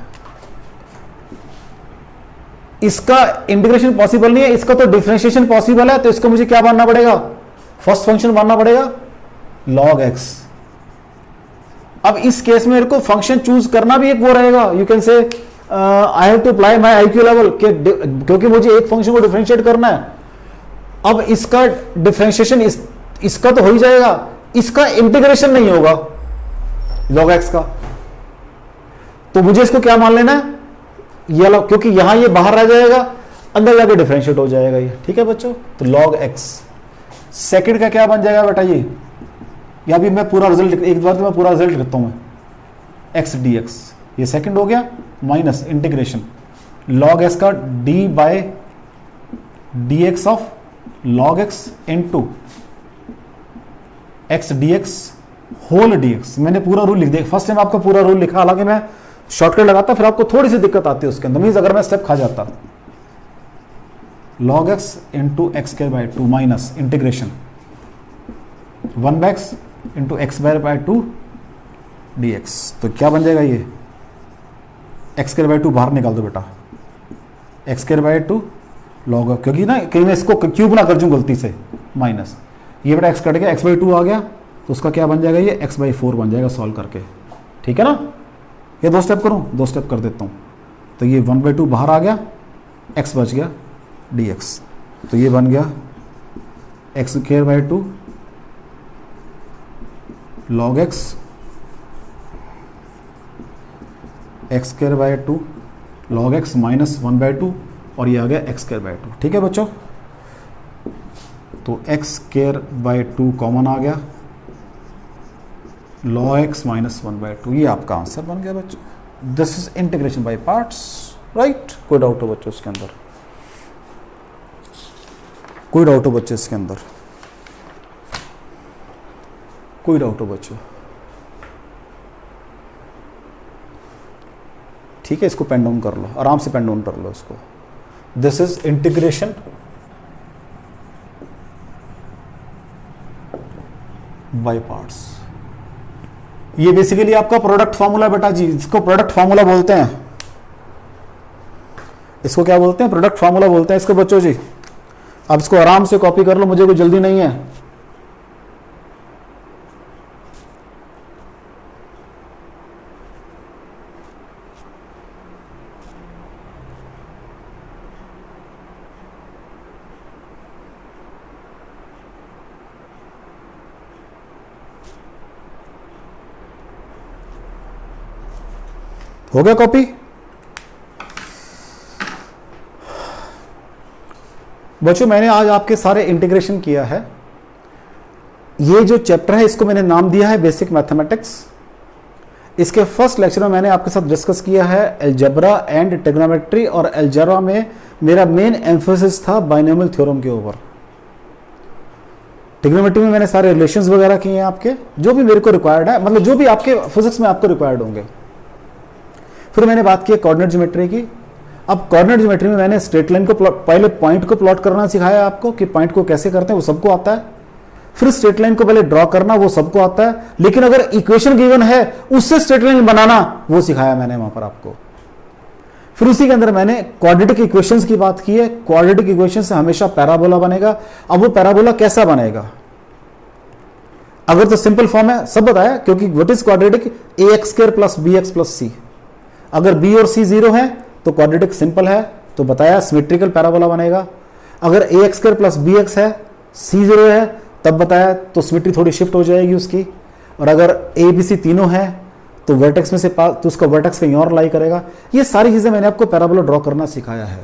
इसका इंटीग्रेशन पॉसिबल नहीं है, इसका तो डिफरेंशिएशन पॉसिबल है, तो इसको मुझे क्या मानना पड़ेगा, फर्स्ट फंक्शन मानना पड़ेगा log x। अब इस केस में मेरे को फंक्शन चूज करना भी एक वो रहेगा, you can say I have to apply my IQ level, क्योंकि मुझे एक फंक्शन को डिफरेंशिएट करना है। अब इसका डिफरेंशिएशन इसका तो हो ही जाएगा, इसका इंटीग्रेशन नहीं होगा log x का, तो मुझे इसको क्या मान लेना है, ये वाला, क्योंकि यहां ये बाहर रह जाएगा, अंदर जाके डिफरेंशिएट हो जाएगा ये। ठीक है बच्चों, तो log x। सेकंड का क्या बन जाएगा बेटा, ये या भी मैं पूरा रिजल्ट एक बार तो मैं पूरा रिजल्ट लिखता हूं मैं, x dx, ये सेकंड हो गया, माइनस इंटीग्रेशन log x का d by dx of log x into x dx whole dx। मैंने पूरा रूल लिख दिया, फर्स्ट टाइम आपका पूरा रूल लिखा, हालांकि मैं शॉर्टकट लगाता फिर आपको थोड़ी सी दिक्कत आती है उसके अंदर, मींस अगर मैं स्टेप खा जाता, log x into x square by 2 minus integration 1/x into x by 2 dx। तो क्या बन जाएगा ये, एक्स स्क्वायर बाय 2 बाहर निकाल दो बेटा, एक्स स्क्वायर बाय 2 log, क्योंकि ना कहीं मैं इसको क्यूब ना कर दूं गलती से, माइनस ये बेटा एक्स कट गया, एक्स बाई 2 आ गया, तो उसका क्या बन जाएगा, ये एक्स बाई 4 बन जाएगा सॉल्व करके। ठीक है ना, ये 2 स्टेप करूं, 2 स्टेप कर देता हूं, तो ये 1/2 बाहर आ गया, एक्स बच गया dx, तो ये बन गया x square by 2 log x, x square by 2 log x minus 1/2, और ये आ गया एक्स स्क्वायर बाय 2। ठीक है बच्चों, तो एक्स स्क्वायर बाय 2 कॉमन आ गया, log x माइनस 1/2, ये आपका आंसर बन गया बच्चों। This is integration by parts, right. कोई डाउट हो बच्चों इसके अंदर, कोई डाउट हो बच्चे इसके अंदर, कोई डाउट हो बच्चों? ठीक है, इसको पेन डाउन कर लो, आराम से पेन डाउन कर लो इसको। This is integration by parts. ये बेसिकली आपका प्रोडक्ट फार्मूला बेटा जी, इसको प्रोडक्ट फार्मूला बोलते हैं। इसको क्या बोलते हैं? प्रोडक्ट फार्मूला बोलते हैं इसको बच्चों जी। अब इसको आराम से कॉपी कर लो, मुझे कोई जल्दी नहीं है। हो गया कॉपी? बच्चों मैंने आज आपके सारे इंटीग्रेशन किया है। ये जो चैप्टर है इसको मैंने नाम दिया है बेसिक मैथमेटिक्स। इसके फर्स्ट लेक्चर में मैंने आपके साथ डिस्कस किया है अलजेब्रा एंड ट्रिग्नोमेट्री, और अलजेब्रा में मेरा मेन एम्फोसिस था बाइनोमियल थ्योरम के ऊपर। ट्रिग्नोमेट्री में मैंने सारे रिलेशंस वगैरह किए हैं आपके, जो भी मेरे को रिक्वायर्ड है, मतलब जो भी आपके फिजिक्स में आपको रिक्वायर्ड होंगे। फिर मैंने बात की कोऑर्डिनेट ज्योमेट्री की। अब कोऑर्डिनेट ज्योमेट्री में मैंने स्ट्रेट लाइन को पहले पॉइंट को प्लॉट करना सिखाया आपको कि पॉइंट को कैसे करते हैं, वो सबको आता है। फिर स्ट्रेट लाइन को पहले ड्रॉ करना, वो सबको आता है। लेकिन अगर इक्वेशन गिवन है उससे स्ट्रेट लाइन बनाना, वो सिखाया मैंने वहां पर आपको। फिर उसी के अंदर मैंने क्वाड्रेटिक इक्वेशंस की बात की है। क्वाड्रेटिक इक्वेशन से हमेशा पैराबोला बनेगा। अब वो पैराबोला कैसा बनेगा? अगर तो सिंपल फॉर्म है सब बताया, क्योंकि what is quadratic? ax² + bx + c। अगर b और c 0 है तो क्वाड्रेटिक सिंपल है, तो बताया सिमेट्रिकल पैराबोला बनेगा। अगर ax² + bx है, c 0 है, तब बताया तो सिमेट्री थोड़ी शिफ्ट हो जाएगी उसकी। और अगर a b c तीनों है तो वर्टेक्स में से तो उसका वर्टेक्स कहीं और लाई करेगा। ये सारी चीजें मैंने आपको पैराबोला ड्रॉ करना सिखाया है।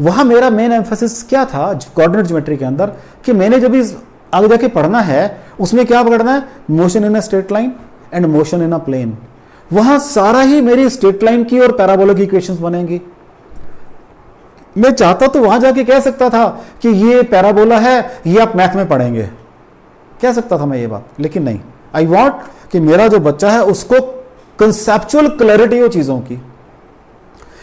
वहां मेरा मेन एम्फेसिस क्या था कोऑर्डिनेट ज्योमेट्री के अंदर, कि मैंने जब इस आगे जाके पढ़ना है उसमें क्या पढ़ना है? Motion in a straight line and motion in a plane. वहां सारा ही मेरी स्ट्रेट लाइन की और पैराबोला की इक्वेशंस बनेंगी। मैं चाहता तो वहां जाके कह सकता था कि ये पैराबोला है, ये आप मैथ में पढ़ेंगे, कह सकता था मैं ये बात, लेकिन नहीं। आई वॉन्ट कि मेरा जो बच्चा है उसको कंसेप्चुअल क्लैरिटी हो चीजों की।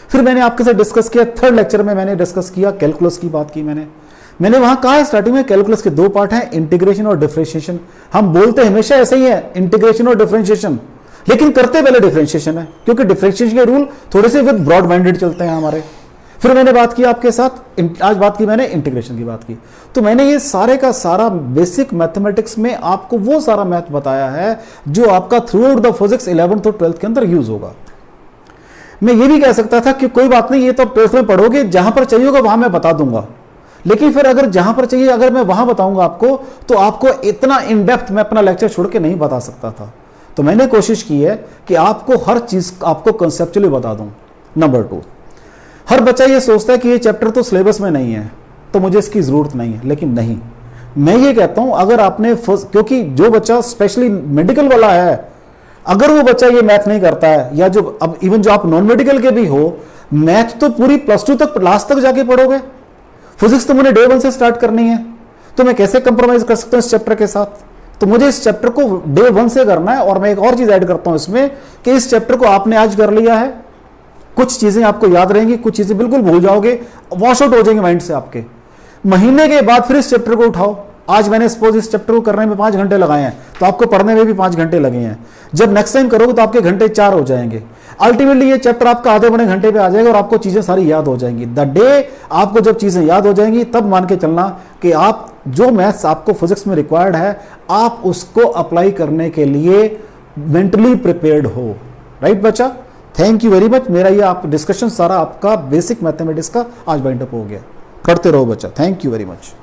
फिर मैंने आपके साथ डिस्कस किया, थर्ड लेक्चर में मैंने डिस्कस किया कैलकुलस की बात की। मैंने वहां कहा स्टार्टिंग में कैलकुलस के दो पार्ट हैं, इंटीग्रेशन और डिफरेंशिएशन। हम बोलते हमेशा ऐसे ही है, इंटीग्रेशन और डिफरेंशिएशन, लेकिन करते पहले डिफरेंशिएशन है, क्योंकि डिफरेंशिएशन के रूल थोड़े से विद ब्रॉड माइंडेड चलते हैं हमारे। फिर मैंने बात की आपके साथ, आज बात की मैंने इंटीग्रेशन की बात की। तो मैंने ये सारे का सारा बेसिक मैथमेटिक्स में आपको वो सारा मैथ बताया है जो आपका through out the physics 11th और 12th के अंदर यूज होगा। मैं ये भी कह सकता था कि कोई बात नहीं, ये तो आप 12th में पढ़ोगे, जहां पर चाहिए होगा वहां मैं बता दूंगा। लेकिन फिर अगर जहां पर चाहिए अगर मैं वहां बताऊंगा आपको, तो आपको इतना इन डेप्थ मैं अपना लेक्चर छोड़ के नहीं बता सकता था। तो मैंने कोशिश की है कि आपको हर चीज आपको कंसेप्चुअली बता दूं। नंबर 2, हर बच्चा ये सोचता है कि ये चैप्टर तो सिलेबस में नहीं है तो मुझे इसकी जरूरत नहीं है, लेकिन नहीं, मैं ये कहता हूं अगर आपने क्योंकि जो बच्चा स्पेशली मेडिकल वाला है, अगर वो बच्चा ये मैथ नहीं करता है, या जो अब इवन जो आप नॉन मेडिकल के भी हो, मैथ तो पूरी +2 तक लास्ट तक जाके पढ़ोगे। फिजिक्स तो मुझे डे 1 से स्टार्ट करनी है, तो मैं कैसे कंप्रोमाइज कर सकता हूं इस चैप्टर के साथ? तो मुझे इस चैप्टर को डे 1 से करना है। और मैं एक और चीज ऐड करता हूं इसमें कि इस चैप्टर को आपने आज कर लिया है, कुछ चीजें आपको याद रहेंगी, कुछ चीजें बिल्कुल भूल जाओगे, वॉश आउट हो जाएंगे माइंड से आपके। महीने के बाद फिर इस चैप्टर को उठाओ। आज मैंने सपोज इस चैप्टर को करने में 5 घंटे लगाए हैं, तो आपको पढ़ने में भी 5 घंटे लगे हैं। जब नेक्स्ट टाइम करोगे तो आपके घंटे 4 हो जाएंगे। अल्टीमेटली ये चैप्टर आपका आधे पौने घंटे पे आ जाएगा और आपको चीजें सारी याद हो जाएंगी। द डे आपको जब चीजें याद हो जाएंगी, तब मान के चलना कि आप जो मैथ्स आपको फिजिक्स में रिक्वायर्ड है, आप उसको अप्लाई करने के लिए मेंटली प्रिपेयर्ड हो। राइट बच्चा? Thank you very much. मेरा ये आप डिस्कशन सारा आपका बेसिक मैथमेटिक्स का आज वाइंड अप हो गया। करते रहो बच्चा। Thank you very much.